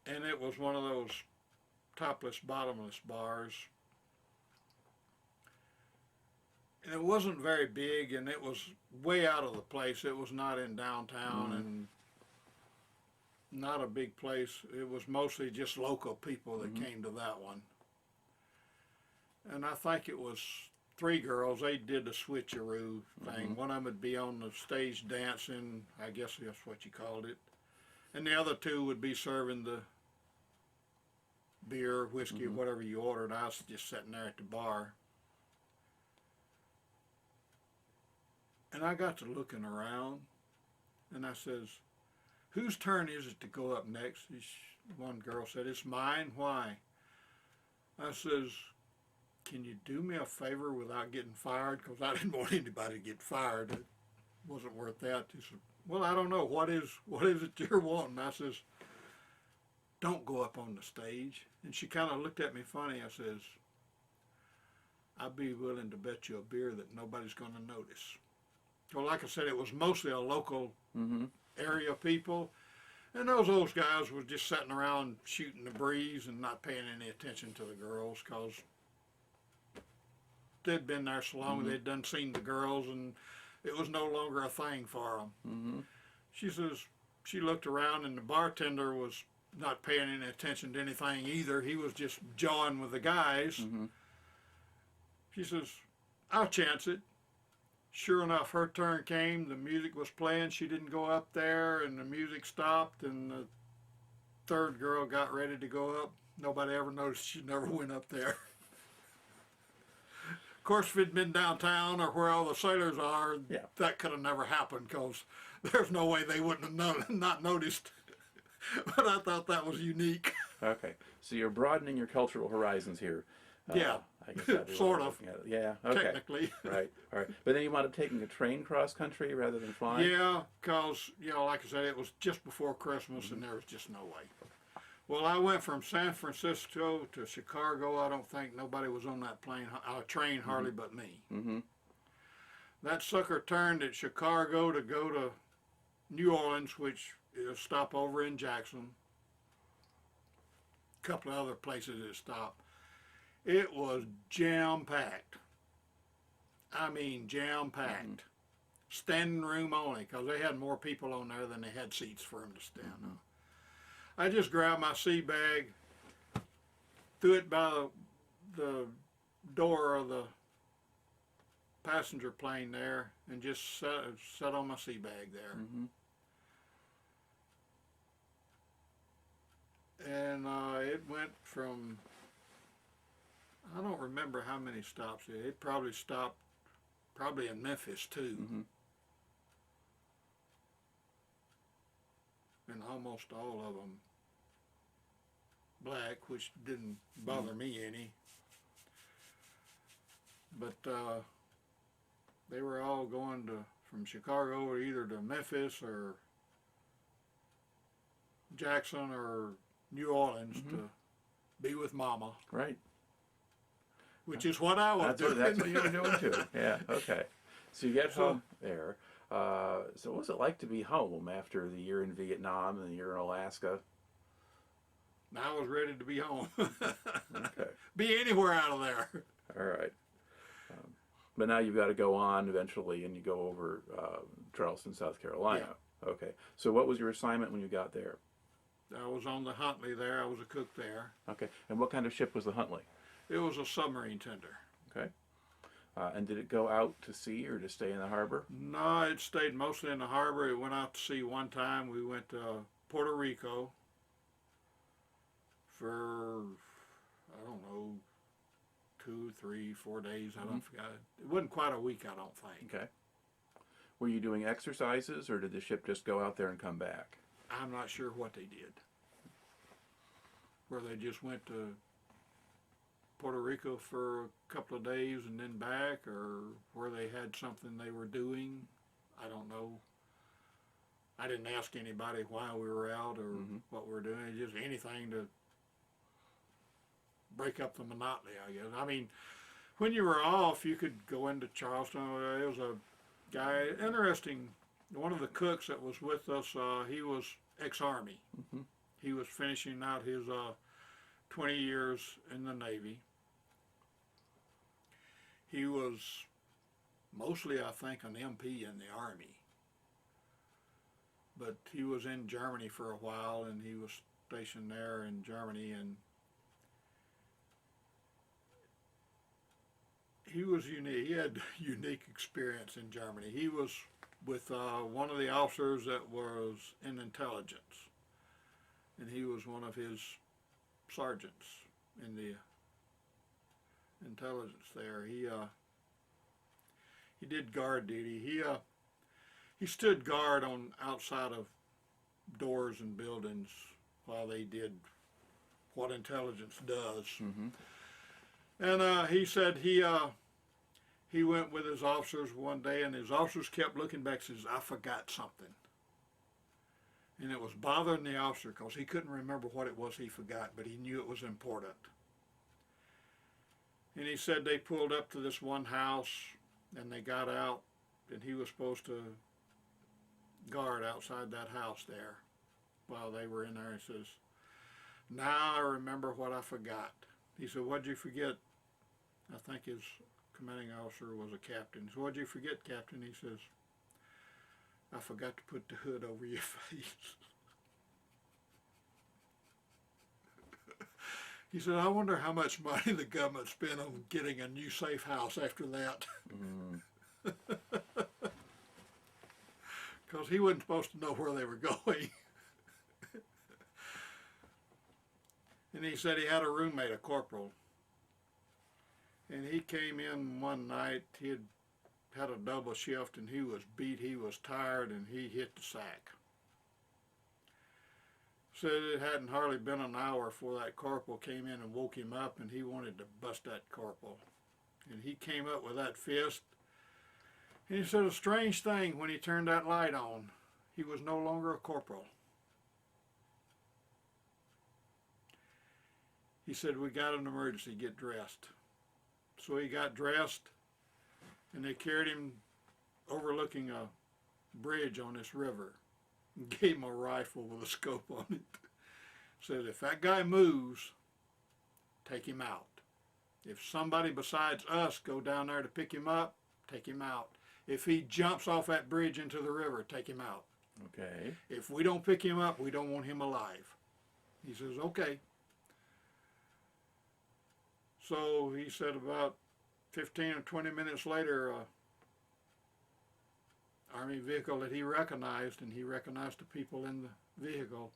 [SPEAKER 2] and it was one of those topless, bottomless bars. And it wasn't very big, and it was way out of the place. It was not in downtown and not a big place. It was mostly just local people that came to that one. And I think it was 3 girls. They did the switcheroo thing. One of them would be on the stage dancing, I guess that's what you called it. And the other 2 would be serving the beer, whiskey, whatever you ordered. I was just sitting there at the bar. And I got to looking around, and I says, whose turn is it to go up next? One girl said, it's mine. Why? I says, can you do me a favor without getting fired? Because I didn't want anybody to get fired. It wasn't worth that. He said, well, I don't know. What is it you're wanting? I says, don't go up on the stage. And she kind of looked at me funny. I says, I'd be willing to bet you a beer that nobody's going to notice. Well, like I said, it was mostly a local area people. And those guys were just sitting around shooting the breeze and not paying any attention to the girls because they'd been there so long they'd done seen the girls and it was no longer a thing for them. She says, she looked around and the bartender was not paying any attention to anything either. He was just jawing with the guys. She says, I'll chance it. Sure enough, her turn came, the music was playing, she didn't go up there, and the music stopped, and the third girl got ready to go up. Nobody ever noticed she never went up there. Of course, if it'd been downtown or where all the sailors are,
[SPEAKER 1] Yeah.
[SPEAKER 2] that could have never happened because there's no way they wouldn't have not noticed. But I thought that was unique.
[SPEAKER 1] Okay. So you're broadening your cultural horizons here.
[SPEAKER 2] Yeah.
[SPEAKER 1] I guess that'd be
[SPEAKER 2] Sort
[SPEAKER 1] one way
[SPEAKER 2] of.
[SPEAKER 1] looking at it. Yeah. Okay.
[SPEAKER 2] Technically.
[SPEAKER 1] Right. All right. But then you wound up taking a train cross country rather than flying?
[SPEAKER 2] Yeah, because, like I said, it was just before Christmas and there was just no way. Well, I went from San Francisco to Chicago. I don't think nobody was on that train hardly but me.
[SPEAKER 1] Mm-hmm.
[SPEAKER 2] That sucker turned at Chicago to go to New Orleans, which is a stopover in Jackson. A couple of other places it stopped. It was jam-packed. I mean, jam-packed. Standing room only, because they had more people on there than they had seats for them to stand on. I just grabbed my sea bag, threw it by the door of the passenger plane there, and just sat on my sea bag there.
[SPEAKER 1] Mm-hmm.
[SPEAKER 2] And it went from, I don't remember how many stops. It probably stopped, probably in Memphis too.
[SPEAKER 1] Mm-hmm.
[SPEAKER 2] And almost all of them black, which didn't bother me any. But they were all going from Chicago or either to Memphis or Jackson or New Orleans to be with Mama.
[SPEAKER 1] Right.
[SPEAKER 2] Which is what I was doing.
[SPEAKER 1] That's what you were doing too. Yeah, okay. So you get home there. So what was it like to be home after the year in Vietnam and the year in Alaska?
[SPEAKER 2] I was ready to be home.
[SPEAKER 1] Okay.
[SPEAKER 2] Be anywhere out of there.
[SPEAKER 1] All right. But now you've got to go on eventually and you go over Charleston, South Carolina. Yeah. Okay. So what was your assignment when you got there?
[SPEAKER 2] I was on the Huntley there. I was a cook there.
[SPEAKER 1] Okay. And what kind of ship was the Huntley?
[SPEAKER 2] It was a submarine tender.
[SPEAKER 1] Okay. And did it go out to sea or to stay in the harbor?
[SPEAKER 2] No, it stayed mostly in the harbor. It went out to sea one time. We went to Puerto Rico for, I don't know, 2, 3, 4 days. I don't forget. It wasn't quite a week, I don't think.
[SPEAKER 1] Okay. Were you doing exercises or did the ship just go out there and come back?
[SPEAKER 2] I'm not sure what they did. Where they just went to Puerto Rico for a couple of days and then back, or where they had something they were doing. I don't know. I didn't ask anybody why we were out or what we were doing. Just anything to break up the monotony, I guess. I mean, when you were off, you could go into Charleston. There was a guy, interesting, one of the cooks that was with us, he was ex-Army. He was finishing out his 20 years in the Navy. He was mostly, I think, an MP in the Army. But he was in Germany for a while, and he was stationed there in Germany, and he was unique. He had unique experience in Germany. He was with one of the officers that was in intelligence, and he was one of his sergeants in the intelligence there. He did guard duty. He stood guard on outside of doors and buildings while they did what intelligence does. And he said he went with his officers one day, and his officers kept looking back and says, "I forgot something." And it was bothering the officer because he couldn't remember what it was he forgot, but he knew it was important. And he said they pulled up to this one house, and they got out, and he was supposed to guard outside that house there while they were in there. He says, "Now I remember what I forgot." He said, "What'd you forget?" I think his commanding officer was a captain. So, "What'd you forget, Captain?" He says, "I forgot to put the hood over your face." He said, "I wonder how much money the government spent on getting a new safe house after that." Because he wasn't supposed to know where they were going. And he said he had a roommate, a corporal. And he came in one night, he had a double shift, and he was beat, he was tired, and he hit the sack. Said it hadn't hardly been an hour before that corporal came in and woke him up, and he wanted to bust that corporal. And he came up with that fist, and he said a strange thing when he turned that light on. He was no longer a corporal. He said, we got an emergency, get dressed. So he got dressed, and they carried him overlooking a bridge on this river and gave him a rifle with a scope on it. Said, if that guy moves, take him out. If somebody besides us go down there to pick him up, take him out. If he jumps off that bridge into the river, take him out.
[SPEAKER 1] Okay.
[SPEAKER 2] If we don't pick him up, we don't want him alive. He says, okay. So he said about 15 or 20 minutes later, Army vehicle that he recognized, and he recognized the people in the vehicle,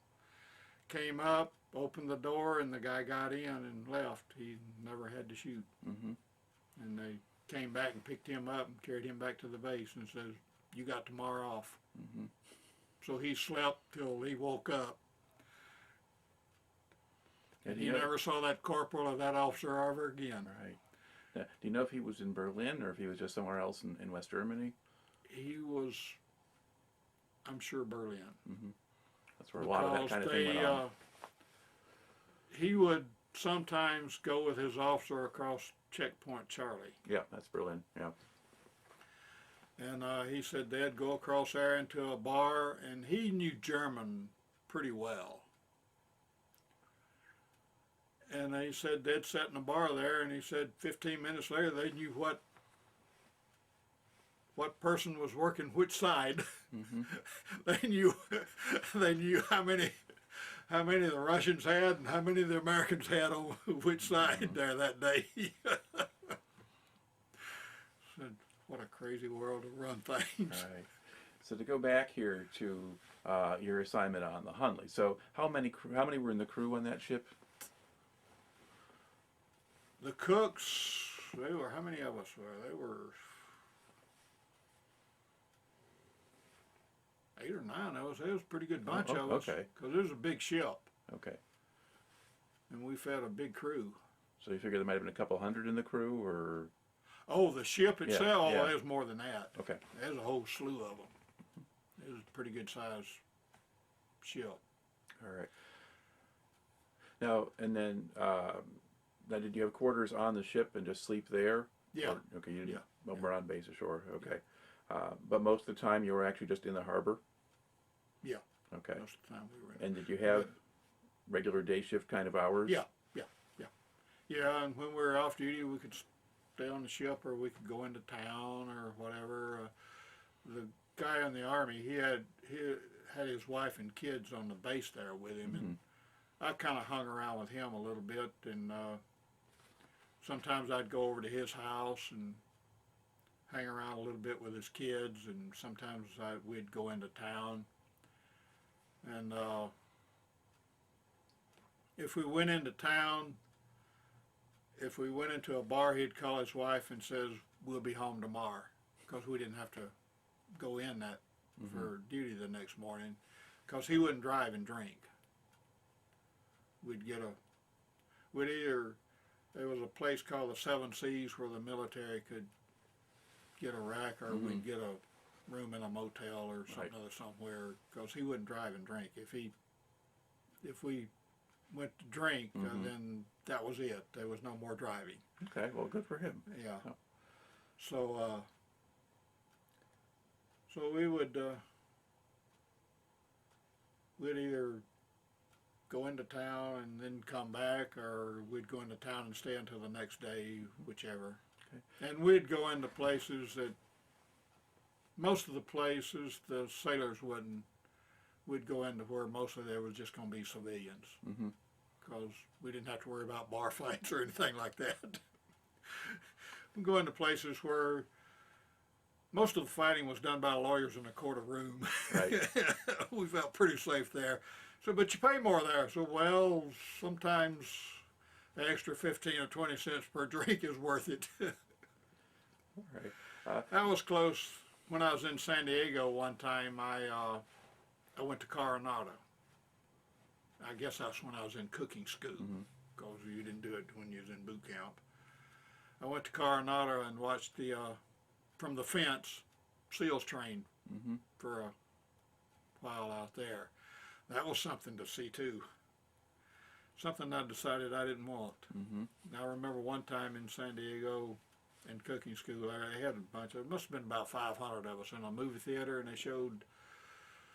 [SPEAKER 2] came up, opened the door, and the guy got in and left. He never had to shoot.
[SPEAKER 1] Mm-hmm.
[SPEAKER 2] And they came back and picked him up and carried him back to the base and says, you got tomorrow off.
[SPEAKER 1] Mm-hmm.
[SPEAKER 2] So he slept till he woke up. And he
[SPEAKER 1] know,
[SPEAKER 2] never saw that corporal or that officer ever again.
[SPEAKER 1] Right. Now, do you know if he was in Berlin or if he was just somewhere else in West Germany?
[SPEAKER 2] He was, I'm sure, Berlin.
[SPEAKER 1] Mm-hmm. That's where a lot of that kind of thing went on.
[SPEAKER 2] He would sometimes go with his officer across Checkpoint Charlie.
[SPEAKER 1] Yeah, that's Berlin. Yeah.
[SPEAKER 2] And he said they'd go across there into a bar, and he knew German pretty well. And he said they'd sit in a bar there, and he said 15 minutes later they knew what person was working which side.
[SPEAKER 1] Mm-hmm.
[SPEAKER 2] they knew how many the Russians had and how many the Americans had on which side there that day. Said, what a crazy world to run things.
[SPEAKER 1] Right. So to go back here to your assignment on the Hunley. So how many were in the crew on that ship?
[SPEAKER 2] The cooks, they were, how many of us were? They were 8 or 9 of us. It was a pretty good bunch of us.
[SPEAKER 1] Okay.
[SPEAKER 2] Because it was a big ship.
[SPEAKER 1] Okay.
[SPEAKER 2] And we fed a big crew.
[SPEAKER 1] So you figure there might have been a couple hundred in the crew, or?
[SPEAKER 2] Oh, the ship itself,
[SPEAKER 1] yeah.
[SPEAKER 2] It was more than that.
[SPEAKER 1] Okay.
[SPEAKER 2] There's a whole slew of them. It was a pretty good sized ship.
[SPEAKER 1] All right. Now, and then, now did you have quarters on the ship and just sleep there?
[SPEAKER 2] Yeah.
[SPEAKER 1] Or, okay, you didn't.
[SPEAKER 2] Yeah.
[SPEAKER 1] Well, we're on base ashore. Okay. But most of the time you were actually just in the harbor?
[SPEAKER 2] Yeah.
[SPEAKER 1] Okay.
[SPEAKER 2] Most of the time we were in.
[SPEAKER 1] And did you have regular day shift kind of hours?
[SPEAKER 2] Yeah. Yeah, and when we were off duty, we could stay on the ship, or we could go into town or whatever. The guy in the Army, he had his wife and kids on the base there with him, and I kind of hung around with him a little bit, and sometimes I'd go over to his house and hang around a little bit with his kids, and sometimes we'd go into town. And if we went into town, if we went into a bar, he'd call his wife and says, we'll be home tomorrow, because we didn't have to go in that for duty the next morning, because he wouldn't drive and drink. There was a place called the Seven Seas where the military could get a rack, or we'd get a room in a motel or something other somewhere, because he wouldn't drive and drink. If we went to drink, then that was it. There was no more driving.
[SPEAKER 1] Okay, well, good for him.
[SPEAKER 2] Yeah.
[SPEAKER 1] Oh.
[SPEAKER 2] So we would we'd either go into town and then come back, or we'd go into town and stay until the next day, whichever. Okay. And we'd go into places that, most of the places the sailors wouldn't. We'd go into where mostly there was just going to be civilians, because we didn't have to worry about bar fights or anything like that. We'd go into places where most of the fighting was done by lawyers in a court of room.
[SPEAKER 1] Right.
[SPEAKER 2] We felt pretty safe there. So, but you pay more there. So, well, sometimes the extra 15 or 20 cents per drink is worth it.
[SPEAKER 1] All right.
[SPEAKER 2] That was close. When I was in San Diego one time, I went to Coronado. I guess that's when I was in cooking school, because you didn't do it when you was in boot camp. I went to Coronado and watched the from the fence SEALs train for a while out there. That was something to see too. Something I decided I didn't want. I remember one time in San Diego in cooking school, they had a bunch of, it must have been about 500 of us in a movie theater, and they showed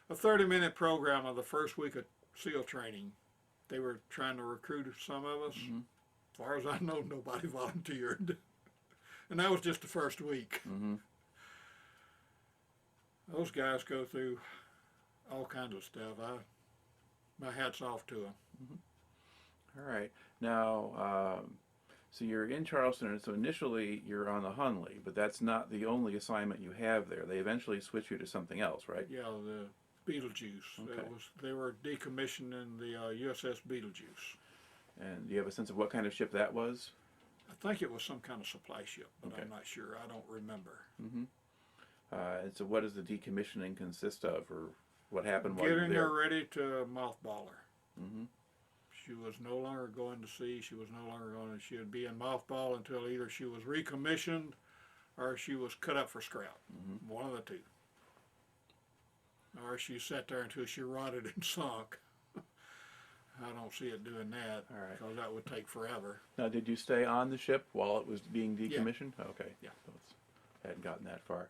[SPEAKER 2] a 30-minute program of the first week of SEAL training. They were trying to recruit some of us. As far as I know, nobody volunteered. And that was just the first week. Those guys go through all kinds of stuff. My hat's off to them.
[SPEAKER 1] All right. Now, so you're in Charleston, and so initially you're on the Hunley, but that's not the only assignment you have there. They eventually switch you to something else, right?
[SPEAKER 2] Yeah, the Beetlejuice.
[SPEAKER 1] Okay.
[SPEAKER 2] They were decommissioning the USS Beetlejuice.
[SPEAKER 1] And do you have a sense of what kind of ship that was?
[SPEAKER 2] I think it was some kind of supply ship, but
[SPEAKER 1] Okay.
[SPEAKER 2] I'm not sure. I don't remember.
[SPEAKER 1] And so what does the decommissioning consist of, or what happened while you were
[SPEAKER 2] Getting
[SPEAKER 1] there?
[SPEAKER 2] her ready to mothball her. She was no longer going to sea. She was no longer going to, she would be in mothball until either she was recommissioned or she was cut up for scrap. One of the two. Or she sat there until she rotted and sunk. I don't see it doing that,
[SPEAKER 1] All right.
[SPEAKER 2] because that would take forever.
[SPEAKER 1] Now, did you stay on the ship while it was being decommissioned? Okay.
[SPEAKER 2] Yeah.
[SPEAKER 1] So hadn't gotten that far.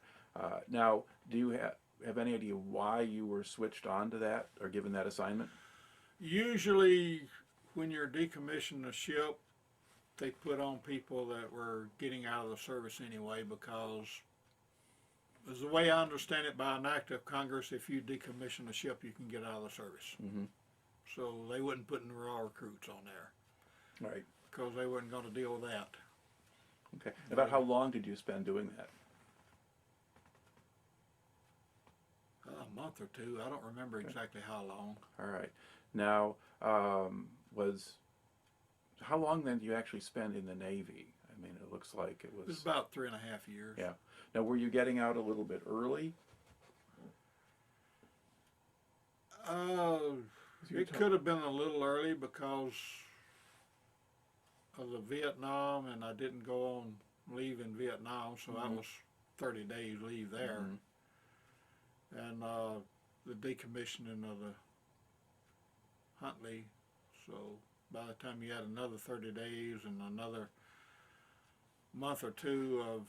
[SPEAKER 1] Now, do you have any idea why you were switched on to that or given that assignment?
[SPEAKER 2] Usually, when you're decommissioning a ship, they put on people that were getting out of the service anyway, because, as the way I understand it, by an act of Congress, if you decommission a ship, you can get out of the service. So they wouldn't put any raw recruits on there,
[SPEAKER 1] Right.
[SPEAKER 2] because they weren't going to deal with that.
[SPEAKER 1] Okay. About how long did you spend doing that?
[SPEAKER 2] A month or two. I don't remember exactly how long.
[SPEAKER 1] All right. Now, how long then do you actually spend in the Navy? I mean, it looks like it
[SPEAKER 2] It was
[SPEAKER 1] was.
[SPEAKER 2] about 3.5 years.
[SPEAKER 1] Yeah. Now, were you getting out a little bit early?
[SPEAKER 2] It could have been a little early because of the Vietnam, and I didn't go on leave in Vietnam, so that was 30 days leave there. And the decommissioning of the Huntley, so by the time you had another 30 days and another month or two of,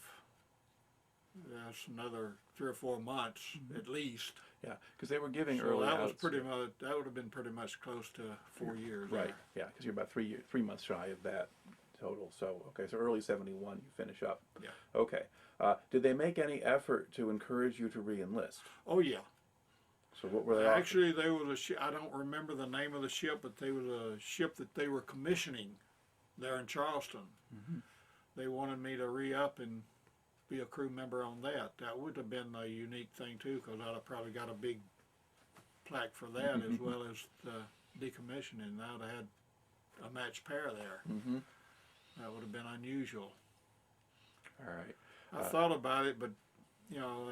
[SPEAKER 2] that's another 3 or 4 months at least.
[SPEAKER 1] Yeah, because they were giving
[SPEAKER 2] So
[SPEAKER 1] early
[SPEAKER 2] that was
[SPEAKER 1] outs.
[SPEAKER 2] pretty much, that would have been pretty much close to 4 years.
[SPEAKER 1] Right.
[SPEAKER 2] there.
[SPEAKER 1] Yeah, because you're about 3 months shy of that total. So okay, so early '71 you finish up.
[SPEAKER 2] Yeah.
[SPEAKER 1] Okay. Did they make any effort to encourage you to re-enlist?
[SPEAKER 2] Oh yeah.
[SPEAKER 1] So what were they offering?
[SPEAKER 2] Actually, there was a ship, I don't remember the name of the ship, but there was a ship that they were commissioning there in Charleston. They wanted me to re-up and be a crew member on that. That would have been a unique thing too, because I'd have probably got a big plaque for that as well as the decommissioning. I'd have had a matched pair there. That would have been unusual.
[SPEAKER 1] All right.
[SPEAKER 2] I thought about it, but you know,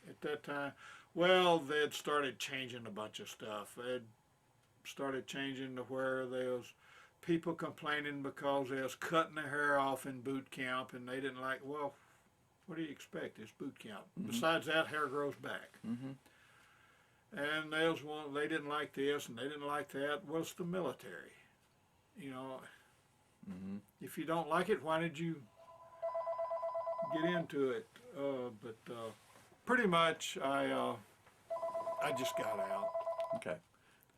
[SPEAKER 2] at that time, well, they'd started changing a bunch of stuff. They'd started changing to where there was people complaining because they was cutting their hair off in boot camp, and they didn't like. Well, what do you expect? It's boot camp. Besides that, hair grows back. And there was one. They didn't like this, and they didn't like that. Well, it's the military. You know, if you don't like it, why did you get into it? But pretty much, I just got out.
[SPEAKER 1] Okay.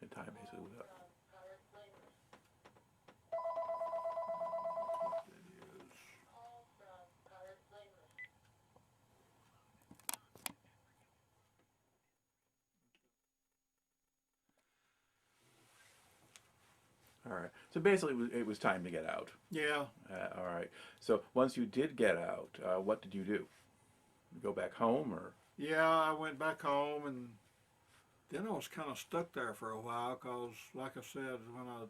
[SPEAKER 1] The time basically was up. All right. So basically, it was time to get out.
[SPEAKER 2] Yeah.
[SPEAKER 1] All right. So once you did get out, what did you do? You go back home, or?
[SPEAKER 2] Yeah, I went back home, and then I was kind of stuck there for a while because, like I said, when I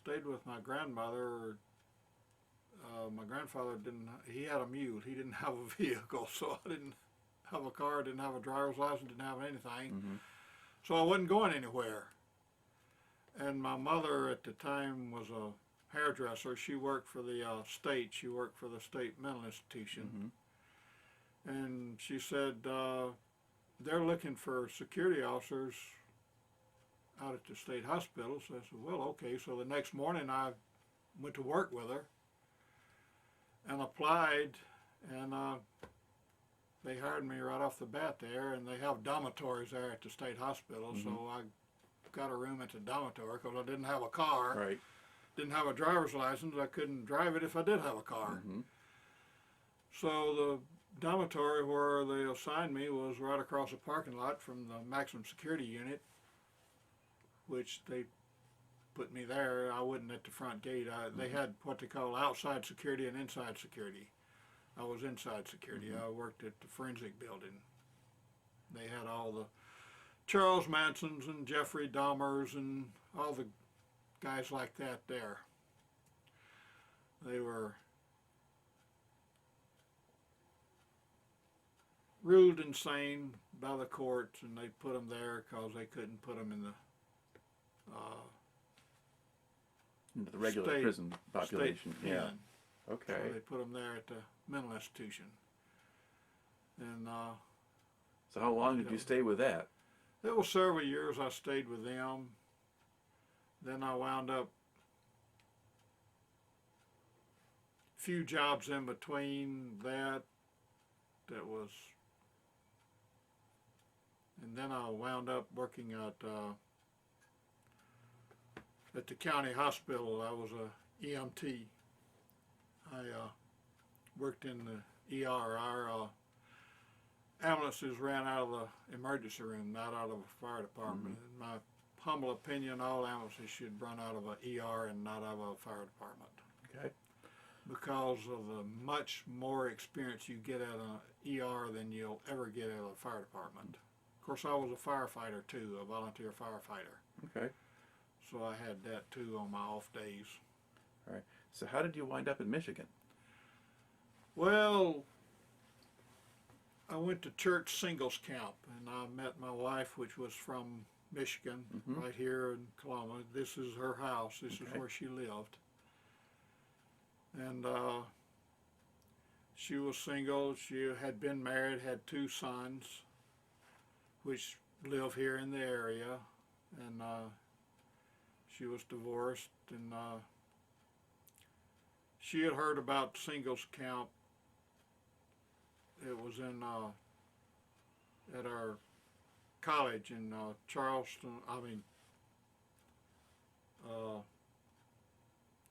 [SPEAKER 2] stayed with my grandmother, my grandfather he had a mule. He didn't have a vehicle, so I didn't have a car, didn't have a driver's license, didn't have anything.
[SPEAKER 1] Mm-hmm.
[SPEAKER 2] So I wasn't going anywhere. And my mother at the time was a hairdresser. She worked for the state. She worked for the state mental institution.
[SPEAKER 1] Mm-hmm.
[SPEAKER 2] And she said, they're looking for security officers out at the state hospital. So I said, well, okay. So the next morning I went to work with her and applied, and they hired me right off the bat there, and they have dormitories there at the state hospital.
[SPEAKER 1] Mm-hmm.
[SPEAKER 2] So I got a room at the dormitory because I didn't have a car,
[SPEAKER 1] Right.
[SPEAKER 2] didn't have a driver's license. I couldn't drive it if I did have a car.
[SPEAKER 1] Mm-hmm.
[SPEAKER 2] So the dormitory where they assigned me was right across the parking lot from the maximum security unit, which they put me there. I wasn't at the front gate. They had what they call outside security and inside security. I was inside security.
[SPEAKER 1] Mm-hmm.
[SPEAKER 2] I worked at the forensic building. They had all the Charles Mansons and Jeffrey Dahmers and all the guys like that there. They were ruled insane by the courts, and they put them there because they couldn't put them in the
[SPEAKER 1] Into the regular
[SPEAKER 2] state-
[SPEAKER 1] prison population.
[SPEAKER 2] state
[SPEAKER 1] Yeah.
[SPEAKER 2] pen.
[SPEAKER 1] Okay.
[SPEAKER 2] So they put them there at the mental institution. And
[SPEAKER 1] So how long did you stay with that?
[SPEAKER 2] it was several years I stayed with them. Then I wound up a few jobs in between that was, and then I wound up working at the county hospital. I was a EMT. I worked in the ER. Our ambulances ran out of the emergency room, not out of a fire department.
[SPEAKER 1] Mm-hmm.
[SPEAKER 2] In my humble opinion, all ambulances should run out of an ER and not out of a fire department,
[SPEAKER 1] Okay.
[SPEAKER 2] because of the much more experience you get at an ER than you'll ever get at a fire department. Of course, I was a firefighter too, a volunteer firefighter.
[SPEAKER 1] Okay.
[SPEAKER 2] So I had that too on my off days.
[SPEAKER 1] All right. So how did you wind up in Michigan?
[SPEAKER 2] Well, I went to church singles camp, and I met my wife, which was from Michigan,
[SPEAKER 1] Mhm.
[SPEAKER 2] right here in Coloma. This is her house. This is
[SPEAKER 1] Okay.
[SPEAKER 2] where she lived. And she was single. She had been married, had 2 sons, which live here in the area. And she was divorced, and she had heard about singles camp. It was in at our college in Charleston.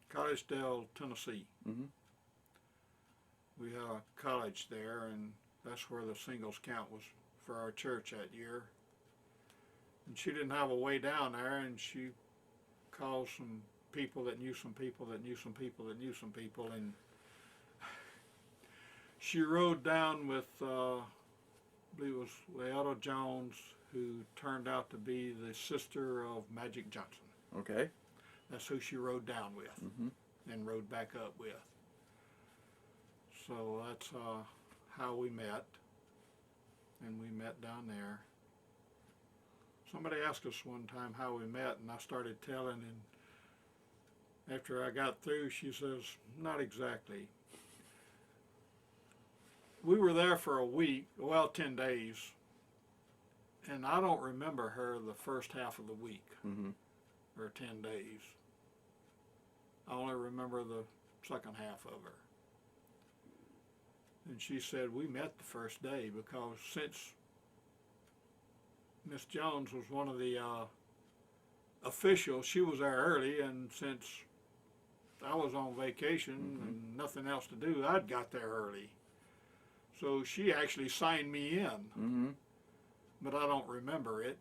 [SPEAKER 2] Collegedale, Tennessee.
[SPEAKER 1] Mm-hmm.
[SPEAKER 2] We had a college there, and that's where the singles camp was for our church that year. And she didn't have a way down there, and she called some people that knew some people that knew some people that knew some people, and she rode down with, I believe it was Leota Jones, who turned out to be the sister of Magee Johnson.
[SPEAKER 1] Okay.
[SPEAKER 2] That's who she rode down with,
[SPEAKER 1] Mm-hmm.
[SPEAKER 2] and rode back up with. So that's how we met, and we met down there. Somebody asked us one time how we met, and I started telling, and after I got through, she says, not exactly. We were there for a week, well, 10 days, and I don't remember her the first half of the week,
[SPEAKER 1] Mm-hmm.
[SPEAKER 2] or 10 days. I only remember the second half of her. And she said, we met the first day, because since Miss Jones was one of the officials, she was there early, and since I was on vacation
[SPEAKER 1] Mm-hmm.
[SPEAKER 2] and nothing else to do, I'd got there early. So she actually signed me in,
[SPEAKER 1] Mm-hmm.
[SPEAKER 2] but I don't remember it.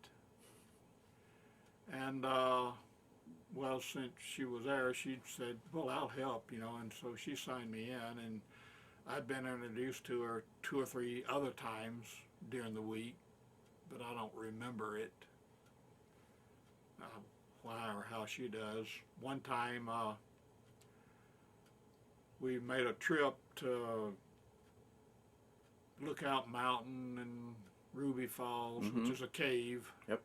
[SPEAKER 2] And well, since she was there, she said, well, I'll help, and so she signed me in, and I'd been introduced to her 2 or 3 other times during the week, but I don't remember it. why or how she does. One time we made a trip to Lookout Mountain and Ruby Falls, which is a cave.
[SPEAKER 1] Yep.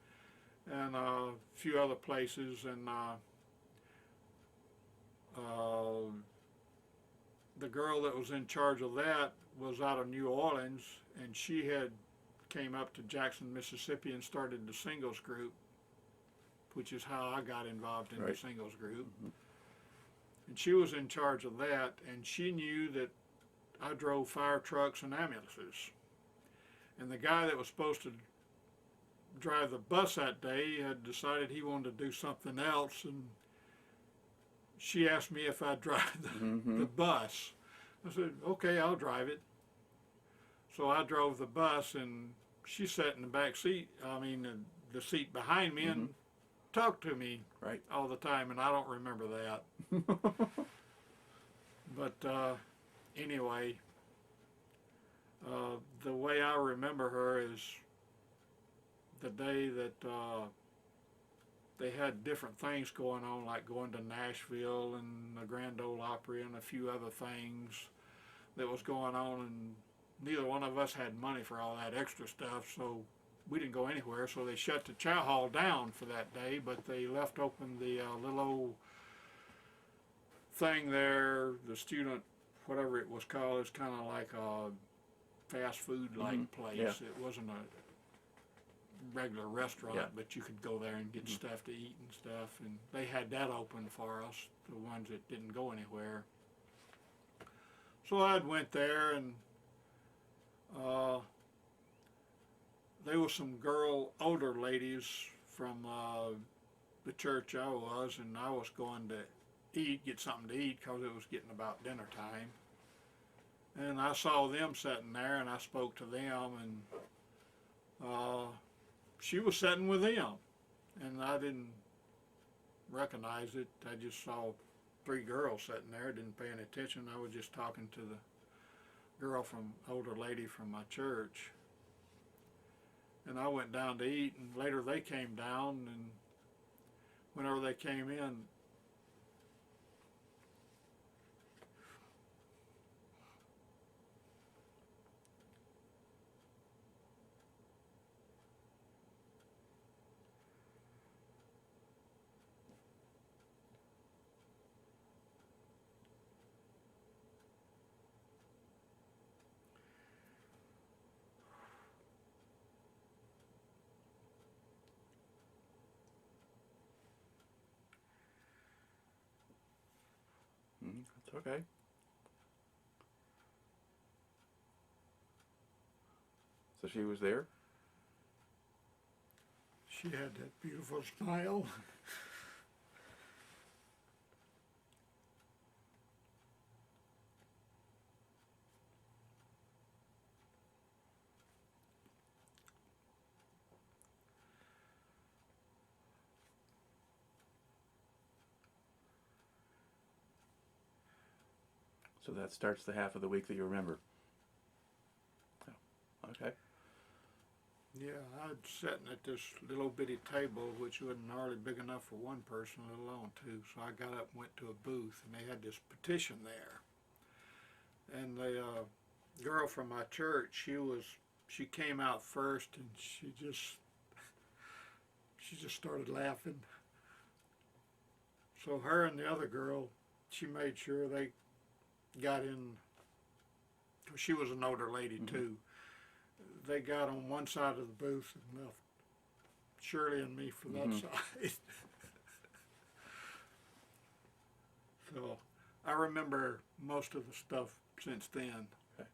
[SPEAKER 2] And a few other places, and the girl that was in charge of that was out of New Orleans, and she had came up to Jackson, Mississippi, and started the singles group, which is how I got involved in the singles group. And she was in charge of that, and she knew that I drove fire trucks and ambulances. And the guy that was supposed to drive the bus that day had decided he wanted to do something else, and she asked me if I'd drive the bus. I said, okay, I'll drive it. So I drove the bus, and she sat in the back seat, the seat behind me, and talked to me all the time, and I don't remember that. But anyway, the way I remember her is the day that they had different things going on, like going to Nashville and the Grand Ole Opry and a few other things that was going on, and neither one of us had money for all that extra stuff, so we didn't go anywhere. So they shut the chow hall down for that day, but they left open the little old thing there, the student, whatever it was called. It's kind of like a fast food like place.
[SPEAKER 1] Yeah.
[SPEAKER 2] It wasn't a regular restaurant, but you could go there and get stuff to eat and stuff, and they had that open for us, the ones that didn't go anywhere. So I went there, and there were some older ladies from the church I was, and I was going to get something to eat because it was getting about dinner time. And I saw them sitting there, and I spoke to them, and she was sitting with them, and I didn't recognize it. I just saw 3 girls sitting there, didn't pay any attention. I was just talking to the older lady from my church. And I went down to eat, and later they came down, and whenever they came in,
[SPEAKER 1] That's okay. So she was there?
[SPEAKER 2] she had that beautiful smile.
[SPEAKER 1] So that starts the half of the week that you remember. Oh, okay.
[SPEAKER 2] Yeah, I'd sitting at this little bitty table, which wasn't hardly big enough for one person, let alone 2. So I got up and went to a booth, and they had this petition there. And the girl from my church, she came out first, and she just started laughing. So her and the other girl, she made sure they got in. She was an older lady too. They got on one side of the booth and left Shirley and me for that side. So I remember most of the stuff since then.
[SPEAKER 1] Okay.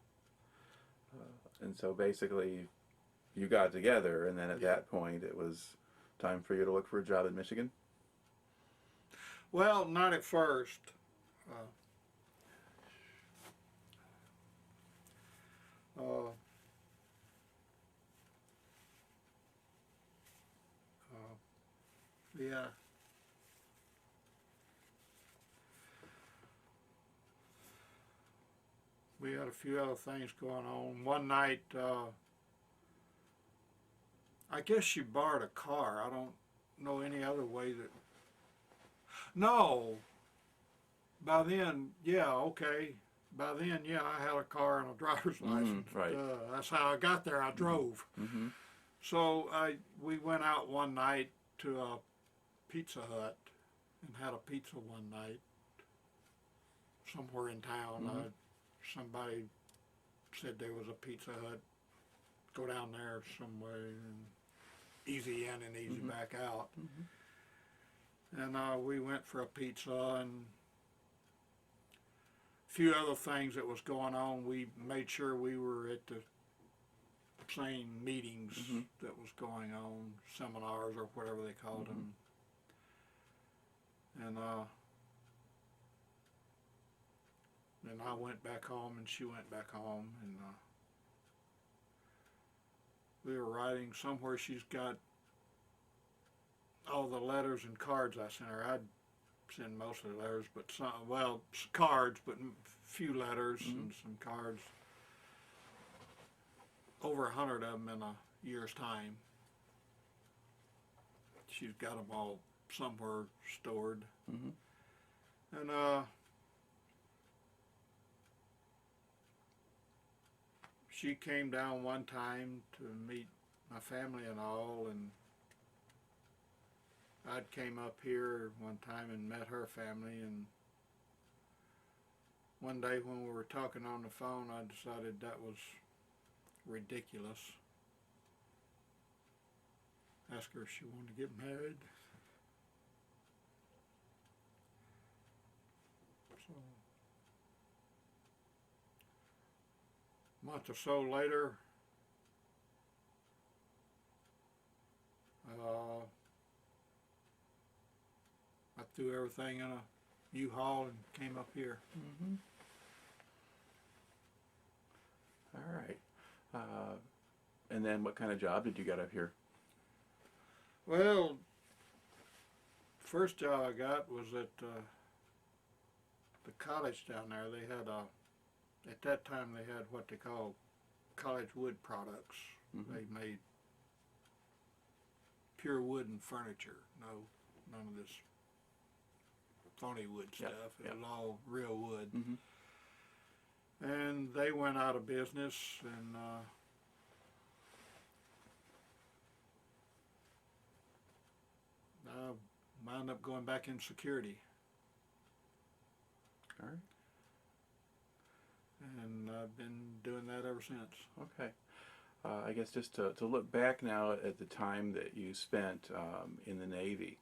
[SPEAKER 1] And so basically you got together, and then at that point it was time for you to look for a job in Michigan?
[SPEAKER 2] Well, not at first. Yeah. We had a few other things going on. One night, I guess she borrowed a car. know any other way that. No. By then, yeah, okay. By then, yeah, I had a car and a driver's license.
[SPEAKER 1] Right.
[SPEAKER 2] That's how I got there. I drove.
[SPEAKER 1] Mm-hmm.
[SPEAKER 2] So we went out one night to a Pizza Hut and had a pizza one night somewhere in town.
[SPEAKER 1] Mm-hmm.
[SPEAKER 2] Somebody said there was a Pizza Hut. Go down there somewhere and easy in and easy
[SPEAKER 1] Mm-hmm.
[SPEAKER 2] back out.
[SPEAKER 1] Mm-hmm.
[SPEAKER 2] And we went for a pizza and a few other things that was going on. We made sure we were at the same meetings
[SPEAKER 1] Mm-hmm.
[SPEAKER 2] that was going on, seminars or whatever they called them. And then I went back home and she went back home, and we were writing somewhere. She's got all the letters and cards I sent her. I'd send most of the letters, but some, well, cards, but few letters and some cards. Over 100 of them in a year's time. She's got them all somewhere stored.
[SPEAKER 1] Mm-hmm.
[SPEAKER 2] And she came down one time to meet my family and all, and I came up here one time and met her family, and one day when we were talking on the phone, I decided that was ridiculous. Asked her if she wanted to get married. So, a month or so later, I threw everything in a U-Haul and came up here.
[SPEAKER 1] Mm-hmm. All right. And then what kind of job did you get up here?
[SPEAKER 2] Well, first job I got was at the college down there. They had at that time they had what they call college wood products.
[SPEAKER 1] Mm-hmm.
[SPEAKER 2] They made pure wooden furniture. None of this phony wood stuff. It was all real wood.
[SPEAKER 1] Mm-hmm.
[SPEAKER 2] And they went out of business, and I wound up going back in security.
[SPEAKER 1] All right.
[SPEAKER 2] And I've been doing that ever since.
[SPEAKER 1] Okay. I guess just to look back now at the time that you spent in the Navy,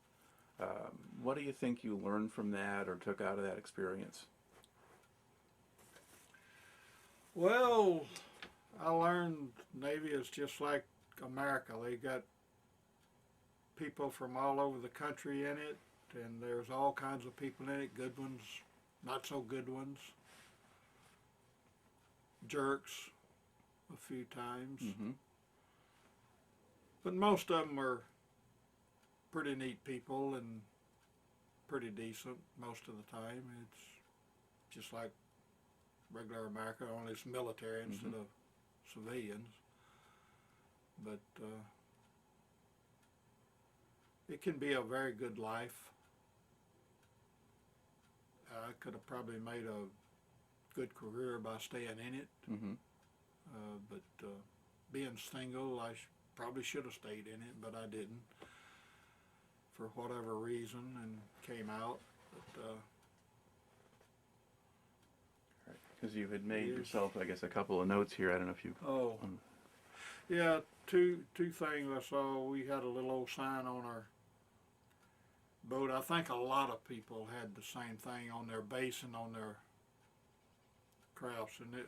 [SPEAKER 1] what do you think you learned from that or took out of that experience?
[SPEAKER 2] Well, I learned Navy is just like America. They got people from all over the country in it, and there's all kinds of people in it, good ones, not so good ones, jerks a few times.
[SPEAKER 1] Mm-hmm.
[SPEAKER 2] But most of them are pretty neat people and pretty decent most of the time. It's just like regular America, only it's military instead of civilians. But it can be a very good life. I could have probably made a good career by staying in it.
[SPEAKER 1] Mm-hmm.
[SPEAKER 2] But being single, I probably should have stayed in it, but I didn't for whatever reason, and came out. But
[SPEAKER 1] Because you had made
[SPEAKER 2] Yes.
[SPEAKER 1] yourself, I guess, a couple of notes here. I don't know if you...
[SPEAKER 2] oh, yeah, two things I saw. We had a little old sign on our boat. I think a lot of people had the same thing on their base and on their crafts, and it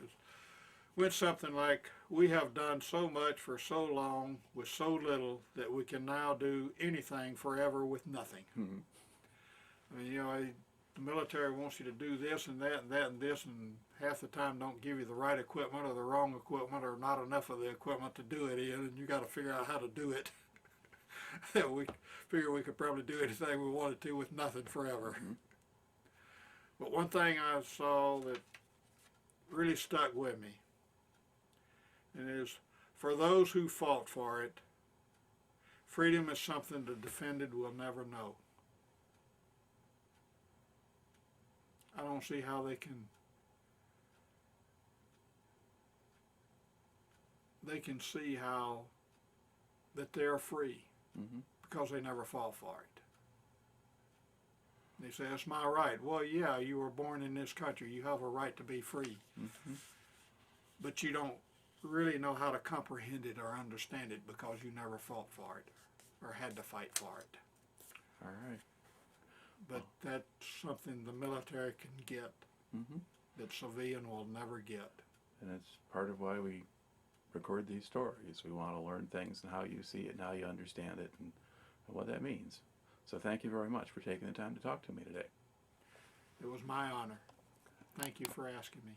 [SPEAKER 2] went something like, "We have done so much for so long with so little that we can now do anything forever with nothing."
[SPEAKER 1] Mm-hmm.
[SPEAKER 2] I mean, you know, the military wants you to do this and that and that and this, and half the time don't give you the right equipment or the wrong equipment or not enough of the equipment to do it in, and you got to figure out how to do it. We figure we could probably do anything we wanted to with nothing forever.
[SPEAKER 1] Mm-hmm.
[SPEAKER 2] But one thing I saw that really stuck with me, and is, for those who fought for it, Freedom is something the defended will never know. I don't see how they can see how that they're free because they never fought for it. They say, it's my right. Well, yeah, you were born in this country. You have a right to be free. But you don't really know how to comprehend it or understand it because you never fought for it or had to fight for it.
[SPEAKER 1] All right.
[SPEAKER 2] But that's something the military can get that civilian will never get.
[SPEAKER 1] And it's part of why we record these stories. We want to learn things and how you see it and how you understand it and what that means. So thank you very much for taking the time to talk to me today.
[SPEAKER 2] It was my honor. Thank you for asking me.